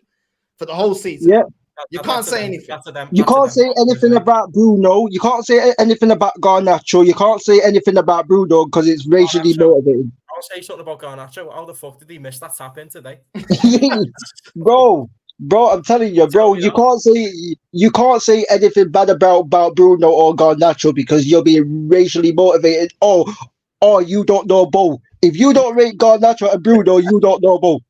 for the whole season. Yeah. You can't say anything. You can't say anything about Bruno. You can't say anything about Garnacho. You can't say anything about Bruno because it's racially motivated. I'll say something about Garnacho. How the fuck did he miss that tap in today? Bro, I'm telling you, bro. You can't say anything bad about Bruno or Garnacho because you're being racially motivated. Oh, "Oh, you don't know Bo. If you don't rate Garnacho and Bruno, you don't know Bo."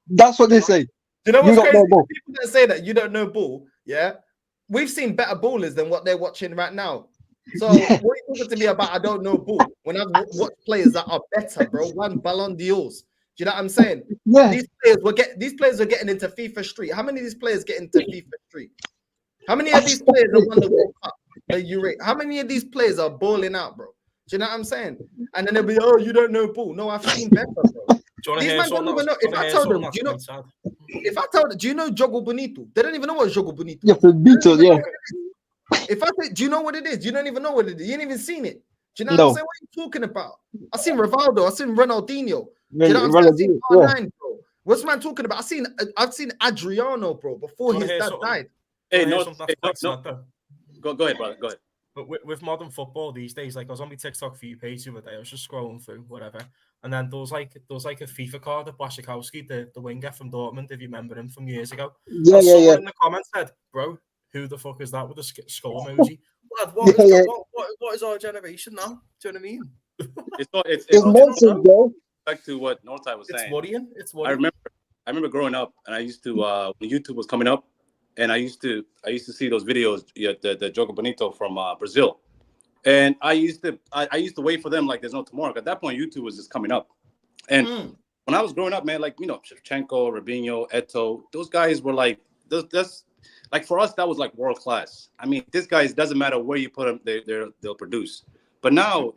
That's what they say. You know You what's don't crazy? know Bo. People that say that you don't know ball, yeah, we've seen better ballers than what they're watching right now. So what are you talking to me about? I don't know ball when I've watched players that are better, bro. One Ballon d'Ors. Do you know what I'm saying? Yeah. These players are getting into FIFA Street. How many of these players get into FIFA Street? How many of these players have won the World Cup? How many of these players are balling out, bro? Do you know what I'm saying? And then they'll be, oh, you don't know ball. No, I've seen better, bro. These men don't even know. If I tell them, do you know? If I tell them, do you know Jogo Bonito? They don't even know what Jogo Bonito is. Yeah, for Beatles, yeah. If I say, do you know what it is? You don't even know what it is. You ain't even seen it. Do you know No. what I'm saying? What are you talking about? I seen Rivaldo. I seen Ronaldinho. Do Yeah, you know what I'm saying? I Ronaldinho, seen R9, bro. What's man talking about? I've seen Adriano, bro, before his dad died. Hey, no, Go ahead, brother. Go ahead. But with modern football these days, like I was on my TikTok for you page the other day, I was just scrolling through whatever, and then there was like a FIFA card of Błaszczykowski, the winger from Dortmund, if you remember him from years ago. Yeah, and yeah, someone yeah. in the comments said, "Bro, who the fuck is that with a skull emoji?" Lad, what is our generation now? Do you know what I mean? It's nonsense, bro. Back to what Northside was saying. It's worrying. I remember growing up, and I used to when YouTube was coming up, and I used to see those videos, the Jogo Bonito from Brazil, and I used to wait for them like there's no tomorrow. At that point, YouTube was just coming up, and when I was growing up, man, like Shevchenko, Robinho, Eto'o, those guys were like that's like for us that was like world class. I mean, these guys doesn't matter where you put them, they'll produce. But now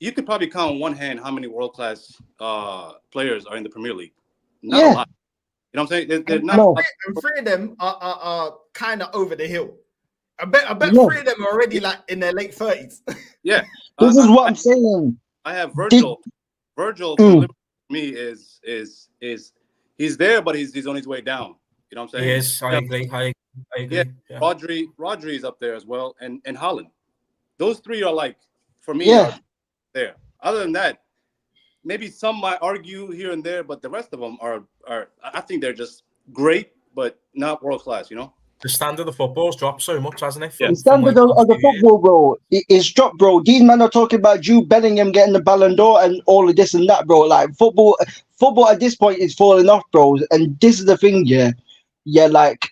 you could probably count on one hand how many world class players are in the Premier League. Not a lot. You know what I'm saying? They're not. And three of them are kind of over the hill. I bet 3 of them are already like in their late 30s. Yeah. This is what I'm saying. I have Virgil. Virgil for me is he's there, but he's on his way down. You know what I'm saying? Yes, I agree. I agree. Yeah. Rodri is up there as well, and Hojlund. Those three are like for me are there. Other than that, maybe some might argue here and there, but the rest of them are I think they're just great, but not world class, you know? The standard of football's dropped so much, hasn't it? The standard of the football, bro, it's dropped, bro. These men are talking about Jude Bellingham getting the Ballon d'Or and all of this and that, bro. Like football at this point is falling off, bro. And this is the thing, like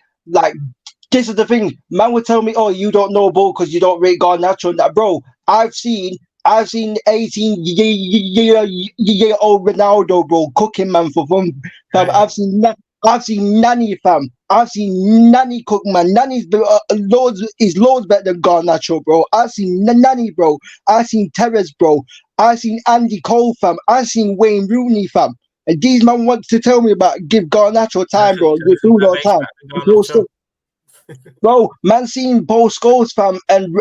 this is the thing. Man would tell me, "Oh, you don't know ball because you don't rate Garnacho and that, bro." I've seen 18-year-old Ronaldo, bro, cooking man for fun. Fam. I've seen Nani, fam. I've seen Nani cook, man. Nani's loads better than Garnacho, bro. I've seen Nani, bro. I've seen Terrace, bro. I've seen Andy Cole, fam. I've seen Wayne Rooney, fam. And these man want to tell me about give Garnacho time, bro. Give Bruno time. Bro, man, seen Bo Scholes, fam, and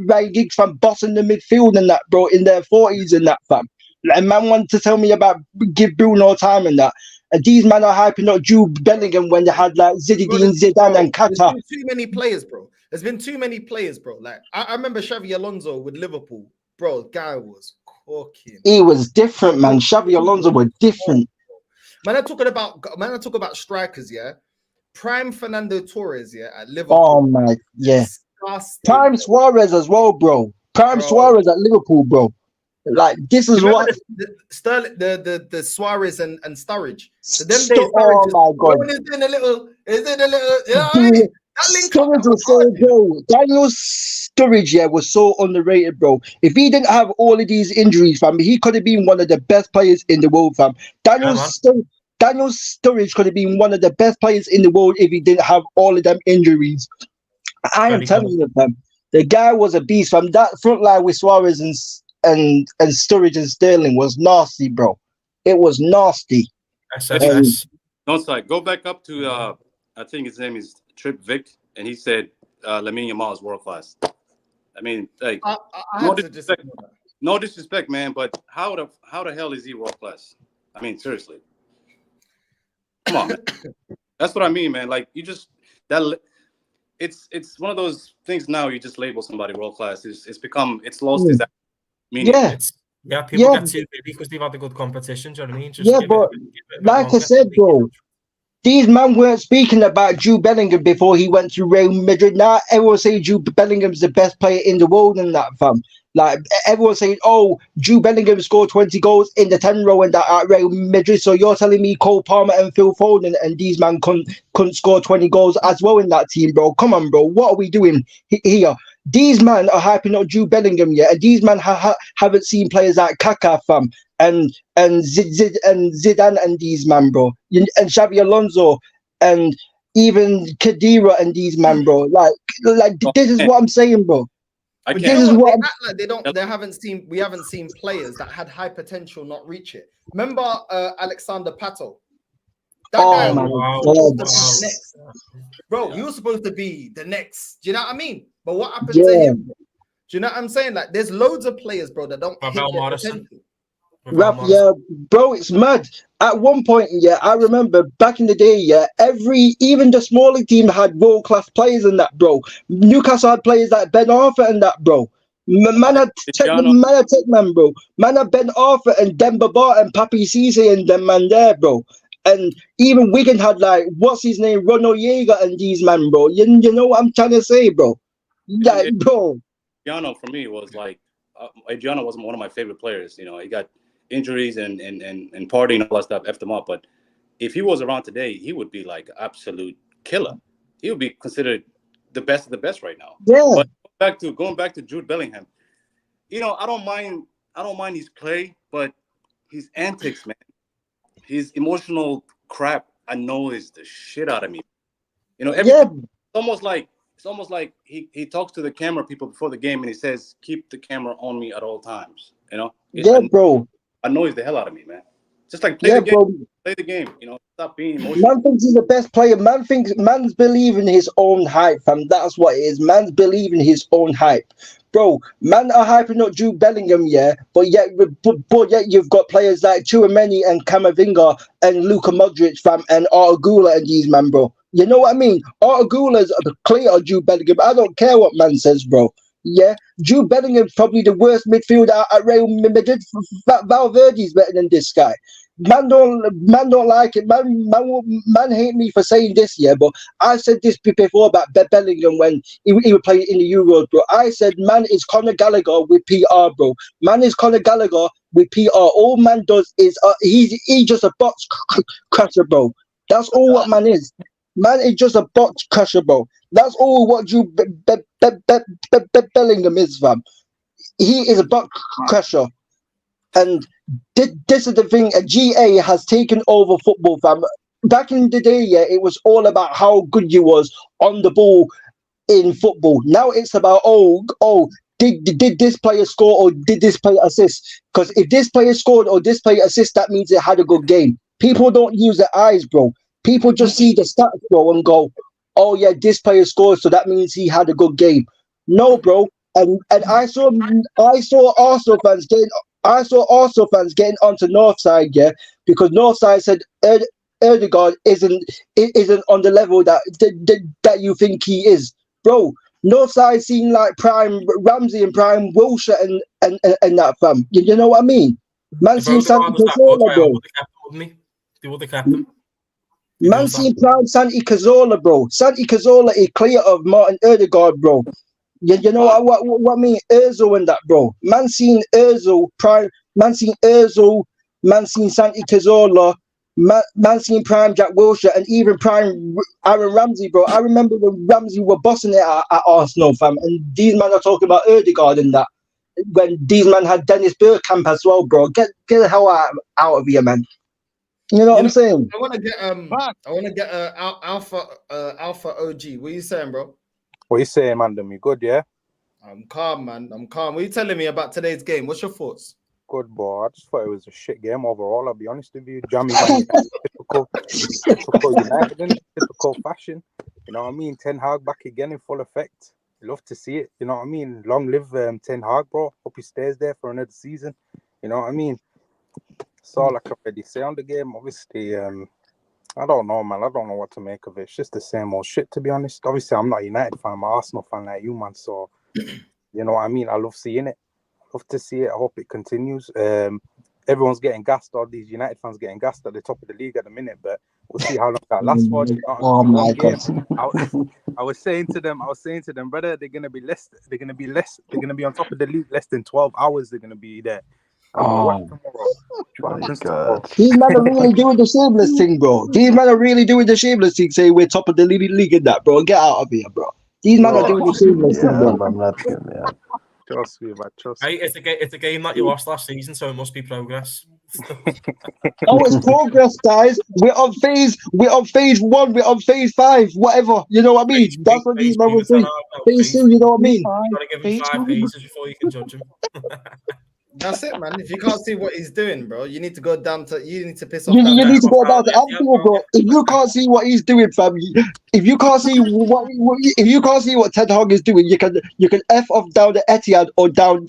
Ryan Giggs, fam, bossing the midfield and that, bro, in their 40s and that, fam. And man wanted to tell me about give Bruno time and that. And these men are hyping up Jude Bellingham when they had like Zidane and Kata. There's been too many players, bro. There's been too many players, bro. Like I remember Xavi Alonso with Liverpool, bro. Guy was cooking. He was different, man. Xavi Alonso was different. Man, I talk about strikers, yeah. Prime Fernando Torres, yeah, at Liverpool. Oh my, yeah. Disgusting, Prime Suarez as well, bro. Suarez at Liverpool, bro. Like this is what the Suarez and Sturridge. So them days, oh my god! Is in a little. You know what I mean? Sturridge was so bro. Daniel Sturridge, was so underrated, bro. If he didn't have all of these injuries, fam, he could have been one of the best players in the world, fam. Daniel Sturridge could have been one of the best players in the world if he didn't have all of them injuries. I am telling you, fam. The guy was a beast, fam. That front line with Suarez and Sturridge and Sterling was nasty, bro. It was nasty. Northside, go back up to I think his name is Trip Vic, and he said Lamine Yamal is world class. I mean, like no disrespect, man, but how the hell is he world class? I mean, seriously. Come on, man. That's what I mean, man. Like you just it's one of those things now. You just label somebody world class. It's lost its meaning. People get too big because they've had a good competition. Do you know what I mean? But like I said, bro, these men weren't speaking about Jude Bellingham before he went to Real Madrid. Now everyone saying Jude Bellingham's the best player in the world and that, fam. Like everyone saying, oh, Jude Bellingham scored 20 goals in the 10 row and that at Real Madrid. So you're telling me Cole Palmer and Phil Foden and these men couldn't score 20 goals as well in that team, bro? Come on, bro. What are we doing here? These men are hyping up Jude Bellingham, yeah, and these men haven't seen players like Kaká, fam, and Zidane and these men, bro, and Xavi Alonso and even Khedira and these men, bro. Like this is what I'm saying, bro. This is what they act like they don't. They haven't seen. We haven't seen players that had high potential not reach it. Remember Alexander Pato? That guy was next. Bro, he was supposed to be the next. Do you know what I mean? But what happened to him? Do you know what I'm saying? Like, there's loads of players, bro, that don't hit their potential. Yeah, bro, it's mad. At one point, yeah, I remember back in the day, yeah, even the smaller team had world-class players in that, bro. Newcastle had players like Ben Arthur and that, bro. Man had man, bro. Man had Ben Arthur and Demba Ba and Papi Cisse and them man there, bro. And even Wigan had like, what's his name, Ronald Jaeger and these man, bro. You know what I'm trying to say, bro? Like, bro. Adriano for me was like, Adriano wasn't one of my favorite players. You know, he got injuries and partying and all that stuff, effed him up. But if he was around today, he would be like absolute killer. He would be considered the best of the best right now. Yeah. But going back to Jude Bellingham, you know, I don't mind his play, but his antics, man, his emotional crap annoys the shit out of me. You know, it's almost like he talks to the camera people before the game and he says, "Keep the camera on me at all times." You know, bro, annoys the hell out of me, man. Just like play the game, bro. Play the game. You know, stop being emotional. Man thinks he's the best player. Man's believing his own hype, fam. That's what it is. Man's believing his own hype, bro. Man are hyping up Jude Bellingham, yeah, but yet you've got players like Tchouaméni and Camavinga and Luka Modric, fam, and Arteta and these man, bro. You know what I mean? Arteta's clear of Jude Bellingham. I don't care what man says, bro. Yeah, Jude Bellingham's probably the worst midfielder at Real Madrid. Valverde's better than this guy. Man don't like it. Man hate me for saying this, yeah, but I said this before about Bellingham when he would play in the Euros, bro. I said man is Conor Gallagher with PR, bro. Man is Conor Gallagher with PR. All man does is he's just a box crusher, bro. That's all what man is. Man is just a box crusher, bro. That's all what Jude Bellingham is, fam. He is a box crusher. And this is the thing, GA has taken over football, fam. Back in the day, yeah, it was all about how good you was on the ball in football. Now it's about, did this player score or did this player assist? Because if this player scored or this player assist, that means it had a good game. People don't use their eyes, bro. People just see the stats, bro, and go, oh, yeah, this player scored, so that means he had a good game. No, bro. And I saw Arsenal fans getting onto Northside, yeah, because Northside said Ødegaard isn't on the level that you think he is, bro. Northside seen like prime Ramsey and prime Wilshere and that, fam. You know what I mean? Man seen Santi Cazorla, bro. They would have kept him. Man seen prime Santi Cazorla, bro. Santi Cazorla is clear of Martin Ødegaard, bro. You know what I mean? Ozil and that, bro. Man seen Ozil prime. Man seen Ozil. Man seen Santi Cazorla. Man seen prime Jack Wilshere and even prime Aaron Ramsey, bro. I remember when Ramsey were bossing it at Arsenal, fam. And these men are talking about Ødegaard and that. When these men had Dennis Bergkamp as well, bro. Get the hell out of here, man. You know what I'm saying? I want to get Alpha OG. What are you saying, bro? What you saying, man? You good, yeah? I'm calm, man. I'm calm. What are you telling me about today's game? What's your thoughts? Good, bro. I just thought it was a shit game overall. I'll be honest with you. Jammy Man, typical United in typical fashion. You know what I mean? Ten Hag back again in full effect. Love to see it. You know what I mean? Long live Ten Hag, bro. Hope he stays there for another season. You know what I mean? That's all I can really say on the game. Obviously, I don't know, man. I don't know what to make of it. It's just the same old shit, to be honest. Obviously, I'm not a United fan. I'm an Arsenal fan like you, man. So, you know what I mean? I love seeing it. Love to see it. I hope it continues. Everyone's getting gassed. All these United fans getting gassed at the top of the league at the minute. But We'll see how long that lasts for. You know what I Oh mean? my One god. game. I was saying to them, brother, they're gonna be on top of the league less than 12 hours. They're gonna be there. Watch tomorrow. What happens tomorrow? These men are really doing the shameless thing, bro. These men are really doing the shameless thing, saying we're top of the league in that, bro. Get out of here, bro. These men are doing the shameless thing, bro. I'm not him. Yeah. Trust me, man. Trust Hey, me. it's a game that you lost last season, so it must be progress. Oh, it's progress, guys. We're on phase 1, we're on phase 5, whatever. You know what I mean? That's what these men will say. Phase 2, you know what I mean? You gotta give him 5 phases before you can judge him. That's it, man. If you can't see what he's doing, bro, you need to go down to. You need to piss off. You that need to man. go down to Anfield, bro. If you can't see what he's doing, fam, if you can't see what Ten Hag is doing, you can f off down the Etihad or down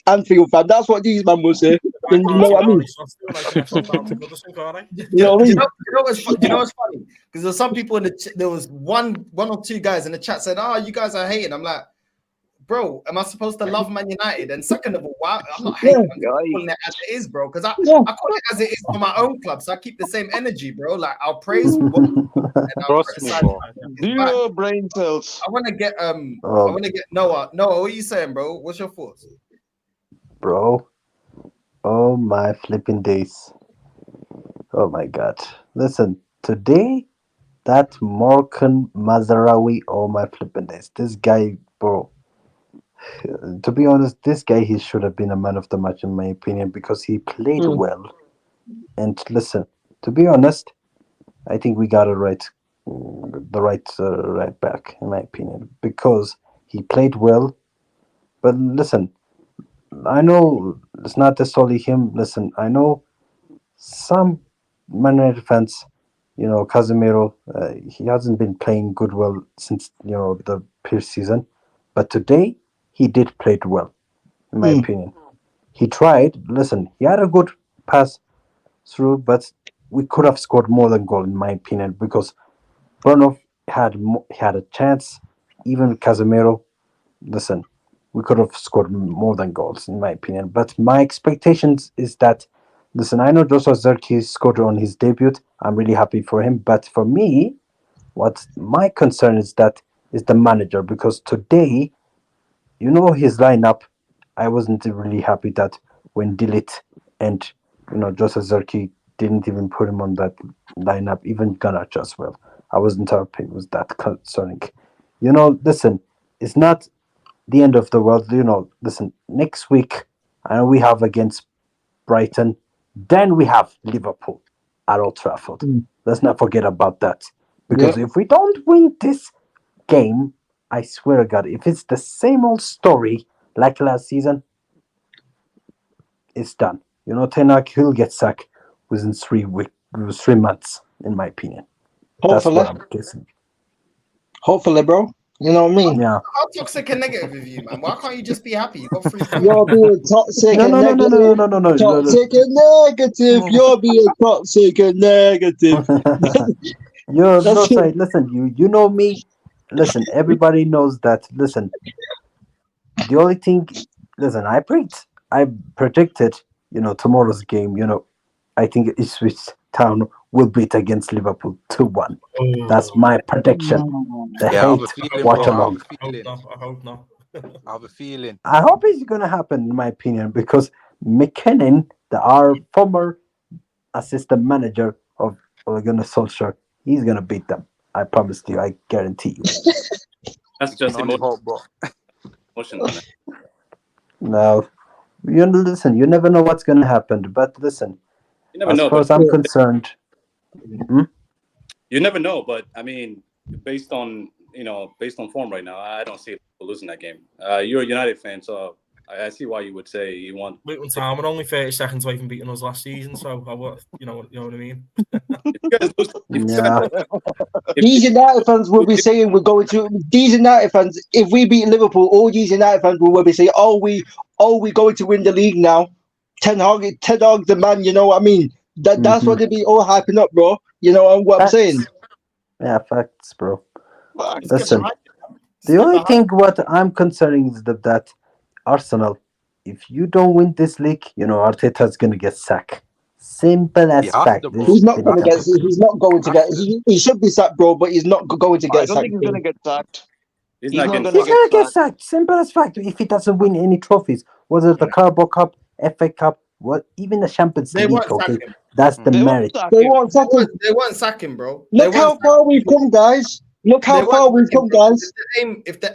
Anfield, fam. That's what these men will say. You know what I mean? You know what I mean? You know what's funny? Because there's some people in the there was one or two guys in the chat said, "Oh, you guys are hating." I'm like, bro, am I supposed to love Man United? And second of all, why I'm not hating, I'm calling it as it is, bro. Because I call it as it is for my own club, so I keep the same energy, bro. Like I'll praise and I'll Trust me, bro. Zero brain cells. I want to get Noah. Noah, what are you saying, bro? What's your thoughts? Bro. Oh my flipping days. Oh my god. Listen, today that Morgan Mazarawi, oh my flipping days. This guy, bro. To be honest, this guy, he should have been a man of the match in my opinion because he played well. And listen, to be honest, I think we got it right, right back in my opinion because he played well. But listen, I know it's not just only him. Listen, I know some Man United fans, Casemiro, he hasn't been playing well since the previous season, but today he did play well, in my opinion. He tried. Listen, he had a good pass through, but we could have scored more than goal, in my opinion, because Bruno had a chance. Even Casemiro, listen, we could have scored more than goals, in my opinion. But my expectations is that, listen, I know Zirkzee scored on his debut. I'm really happy for him. But for me, what my concern is the manager, because today, his lineup, I wasn't really happy that when Delete and Zirkzee didn't even put him on that lineup, even Garnacho as well. I wasn't happy with that concerning. Listen, it's not the end of the world. Listen, next week, I know we have against Brighton, then we have Liverpool at Old Trafford. Let's not forget about that. Because if we don't win this game, I swear to God, if it's the same old story like last season, it's done. Ten Hag, he'll get sacked within 3 months, in my opinion. Hopefully. That's what I'm guessing. Hopefully, bro. You know what I mean? Yeah. How toxic and negative with you, man? Why can't you just be happy? You got 3 points. You're being toxic and negative. Toxic and negative. You're being toxic and negative. Listen, you know me. Listen, everybody knows that. Listen, the only thing, I predicted, tomorrow's game, I think Ipswich Town will beat against Liverpool 2-1. That's my prediction. I have a feeling, watch bro. along. I hope not. I have a feeling. I hope it's going to happen, in my opinion, because McKinnon, our former assistant manager of Ole Gunnar Solskjaer, he's going to beat them. I promise you. I guarantee you. That's just emotional, bro. Man. No. Listen, you never know what's going to happen. But listen, You never as know. far as I'm concerned... You never know, but I mean, based on form right now, I don't see it losing that game. You're a United fan, so I see why you would say you want. Luton Town were only 30 seconds away from beating us last season, so you know what I mean. These United fans will be saying we're going to. These United fans, if we beat Liverpool, all these United fans will be saying, "Oh, we going to win the league now." Ten Hag, the man. You know what I mean? That's what they be all hyping up, bro. You know what I'm saying? Yeah, facts, bro. Listen, the only thing what I'm concerning is that Arsenal, if you don't win this league, Arteta's gonna get sacked. Simple as He has fact. to, bro. He's not He going to has get. to. He's not going to get. He should be sacked, bro. But he's not going to I get don't sacked. think he's gonna get sacked. He's He's not not getting gonna He's get gonna get sacked. sacked. Simple as fact. If he doesn't win any trophies, whether the Carabao Cup, FA Cup, what even the Champions They League, won't sack okay, him. that's the They won't merit. sack They him. won't sack him. They won't sack him, bro. They Look won't how sack far him. we've come, guys. Look They how won't far we've sack him, come, bro. guys. If the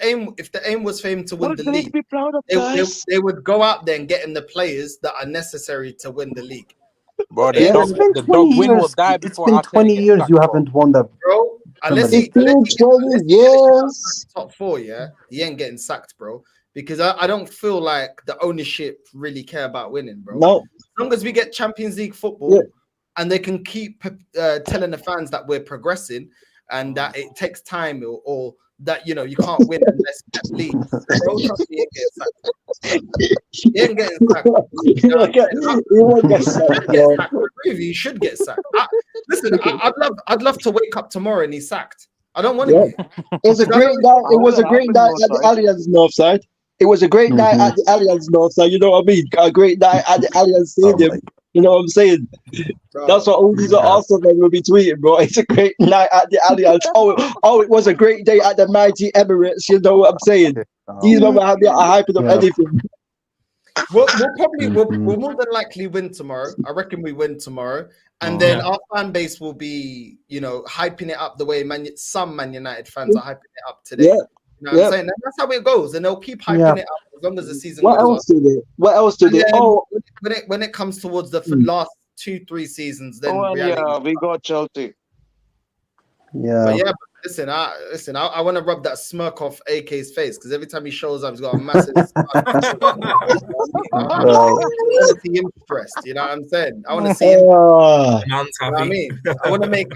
aim was for him to win What the they need to league, be proud of, they guys. would go out there and get him the players that are necessary to win the league. Bro, Yeah, It's been the 20 dog win will years. die It's before been Arteta 20 gets years sacked, you bro. haven't won the bro. Unless Premier he, League. It's been 20 years. top four, yeah, he ain't getting sacked, bro. Because I don't feel like the ownership really care about winning, bro. No. As long as we get Champions League football, Yeah. and they can keep telling the fans that we're progressing and that it takes time, or that you can't win unless you get leads. Bro, trust me, he ain't getting sacked. He ain't getting sacked. He won't get sacked, bro. I agree with you. He should get sacked. Listen, I'd love to wake up tomorrow and he's sacked. I don't want him here. It was a great night. It was a great night at the Allianz Northside. It was a great night at the Allianz Northside. You know what I mean? A great night at the Allianz Stadium. You know what I'm saying? Bro. That's what all these Arsenal men will be tweeting, bro. It's a great night at the Allianz. Oh, it was a great day at the mighty Emirates. You know what I'm saying? These men were hyping up anything. We'll more than likely win tomorrow. I reckon we win tomorrow, and then our fan base will be, hyping it up the way some Man United fans are hyping it up today. Yeah. You know what I'm saying? And that's how it goes, and they'll keep hyping it up as long as the season What goes else on. do they? What else do And they? then Oh, when it comes towards the last 2-3 seasons, then Oh, and reality. yeah, we got Chelsea. But yeah, listen, I want to rub that smirk off AK's face, because every time he shows up, he's got a massive smirk. I want to see him stressed. You know what I'm saying? I want to see him. Man's You know what I mean? I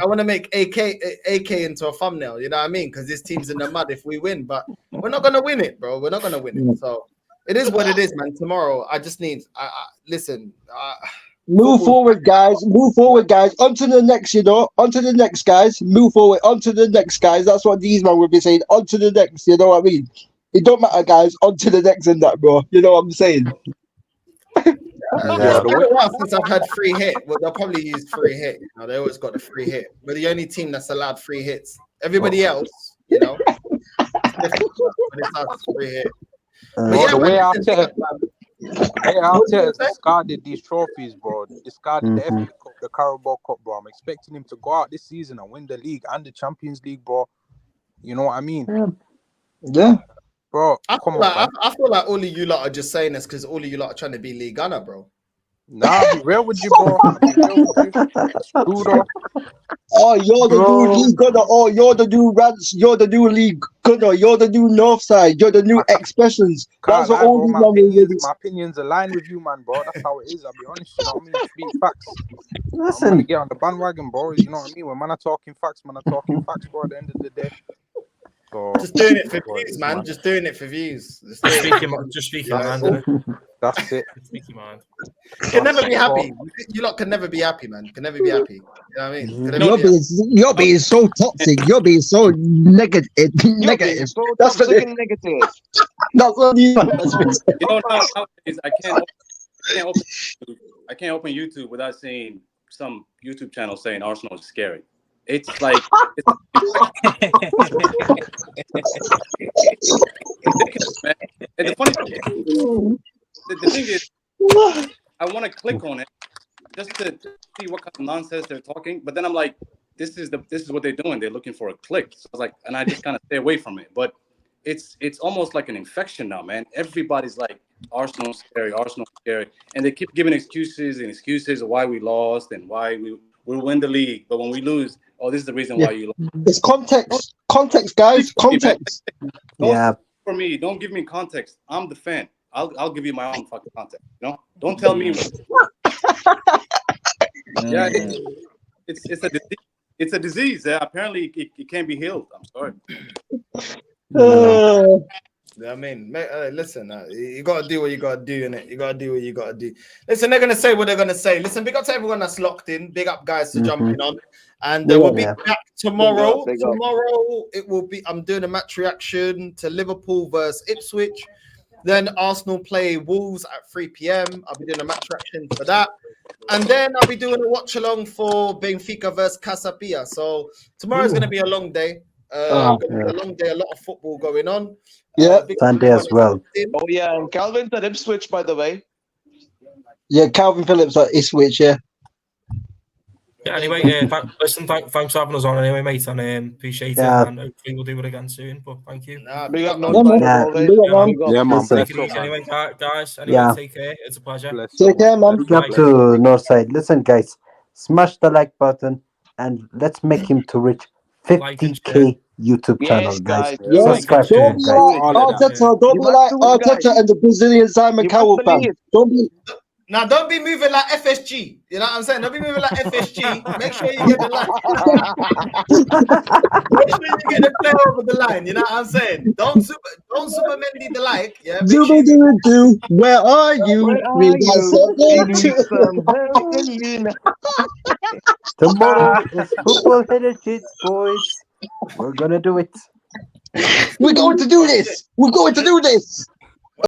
want to make AK into a thumbnail. You know what I mean? Because this team's in the mud if we win, but we're not gonna win it, bro. We're not gonna win it. So it is what it is, man. Tomorrow, I just need. Listen. Move forward, guys. Move forward, guys. On to the next, On to the next, guys. Move forward. On to the next, guys. That's what these men will be saying. On to the next. You know what I mean? It don't matter, guys. On to the next and that, bro. You know what I'm saying? It's been a while since I've had free hit. Well, they'll probably use free hit. They always got the free hit. We're the only team that's allowed free hits. Everybody else, it's different, but it's us free hit. The way Arteta discarded these trophies, bro. Discarded the FA Cup, the Carabao Cup, bro. I'm expecting him to go out this season and win the league and the Champions League, bro. You know what I mean? Yeah. Bro, I feel like all of you lot are just saying this because all of you lot are trying to be League Gunner, bro. Nah, I'll be real with you, bro. Oh, you're the new league gunner. Oh, you're the new Rants. You're the new league gunner. You're the new Northside. You're the new expressions. That's what all these my opinions align with you, man, bro. That's how it is. I'll be honest. You know what I mean? Speak facts. Listen. I'm gonna get on the bandwagon, bro. You know what I mean? When man are talking facts, bro. At the end of the day. So, just doing it for views, man. Just doing it for views. Just speak your mind, innit? That's it. Speak your mind. Can never be happy. You lot can never be happy, man. Can never be happy. You know what I mean? You're being so toxic. You're being so negative. Negative. So That's what toxic and negative. That's what you. Nowadays, I can't open YouTube without seeing some YouTube channel saying Arsenal is scary. It's like ridiculous, man. And the funny thing, the thing is, I want to click on it just to see what kind of nonsense they're talking. But then I'm like, this is what they're doing. They're looking for a click. So I was like, and I just kind of stay away from it. But it's almost like an infection now, man. Everybody's like, Arsenal's scary, and they keep giving excuses of why we lost and why we'll win the league. But when we lose, this is the reason why you lost. It's context, guys. Context. For me, don't give me context. I'm the fan. I'll give you my own fucking context. Don't tell me. Yeah, it's a disease. Apparently, it can't be healed. I'm sorry. I mean, listen, you got to do what you got to do, innit? You got to do what you got to do. Listen, they're going to say what they're going to say. Listen, big up to everyone that's locked in. Big up, guys, for jumping on. And we'll be back tomorrow. Tomorrow, it will be, I'm doing a match reaction to Liverpool versus Ipswich. Then Arsenal play Wolves at 3 p.m. I'll be doing a match reaction for that. And then I'll be doing a watch along for Benfica versus Casapia. So tomorrow's going to be a long day. Going to be a long day, a lot of football going on. Sunday as well. Oh yeah, and Calvin's at Ipswich, by the way. Yeah, Calvin Phillips at Ipswich, yeah. Yeah, anyway, listen, thanks for having us on anyway, mate, and appreciate it, and hopefully we'll do it again soon, but thank you. Big up, man. Take it easy anyway, guys. Anyway, take care. It's a pleasure. Take care, man. Big up to Northside. Listen, guys, smash the like button and let's make him to reach 50k YouTube channel, guys. Subscribe to him, guys. Arteta, don't be like Arteta and the Brazilian Simon Cowell fan. Don't be moving like FSG. You know what I'm saying? Don't be moving like FSG. Make sure you get the line. Make sure you get the player over the line. You know what I'm saying? Don't super Mendy the like. Yeah. Do. Where are you? Tomorrow is football heritage, boys. We're gonna do it. We're going to do this. We're going to do this.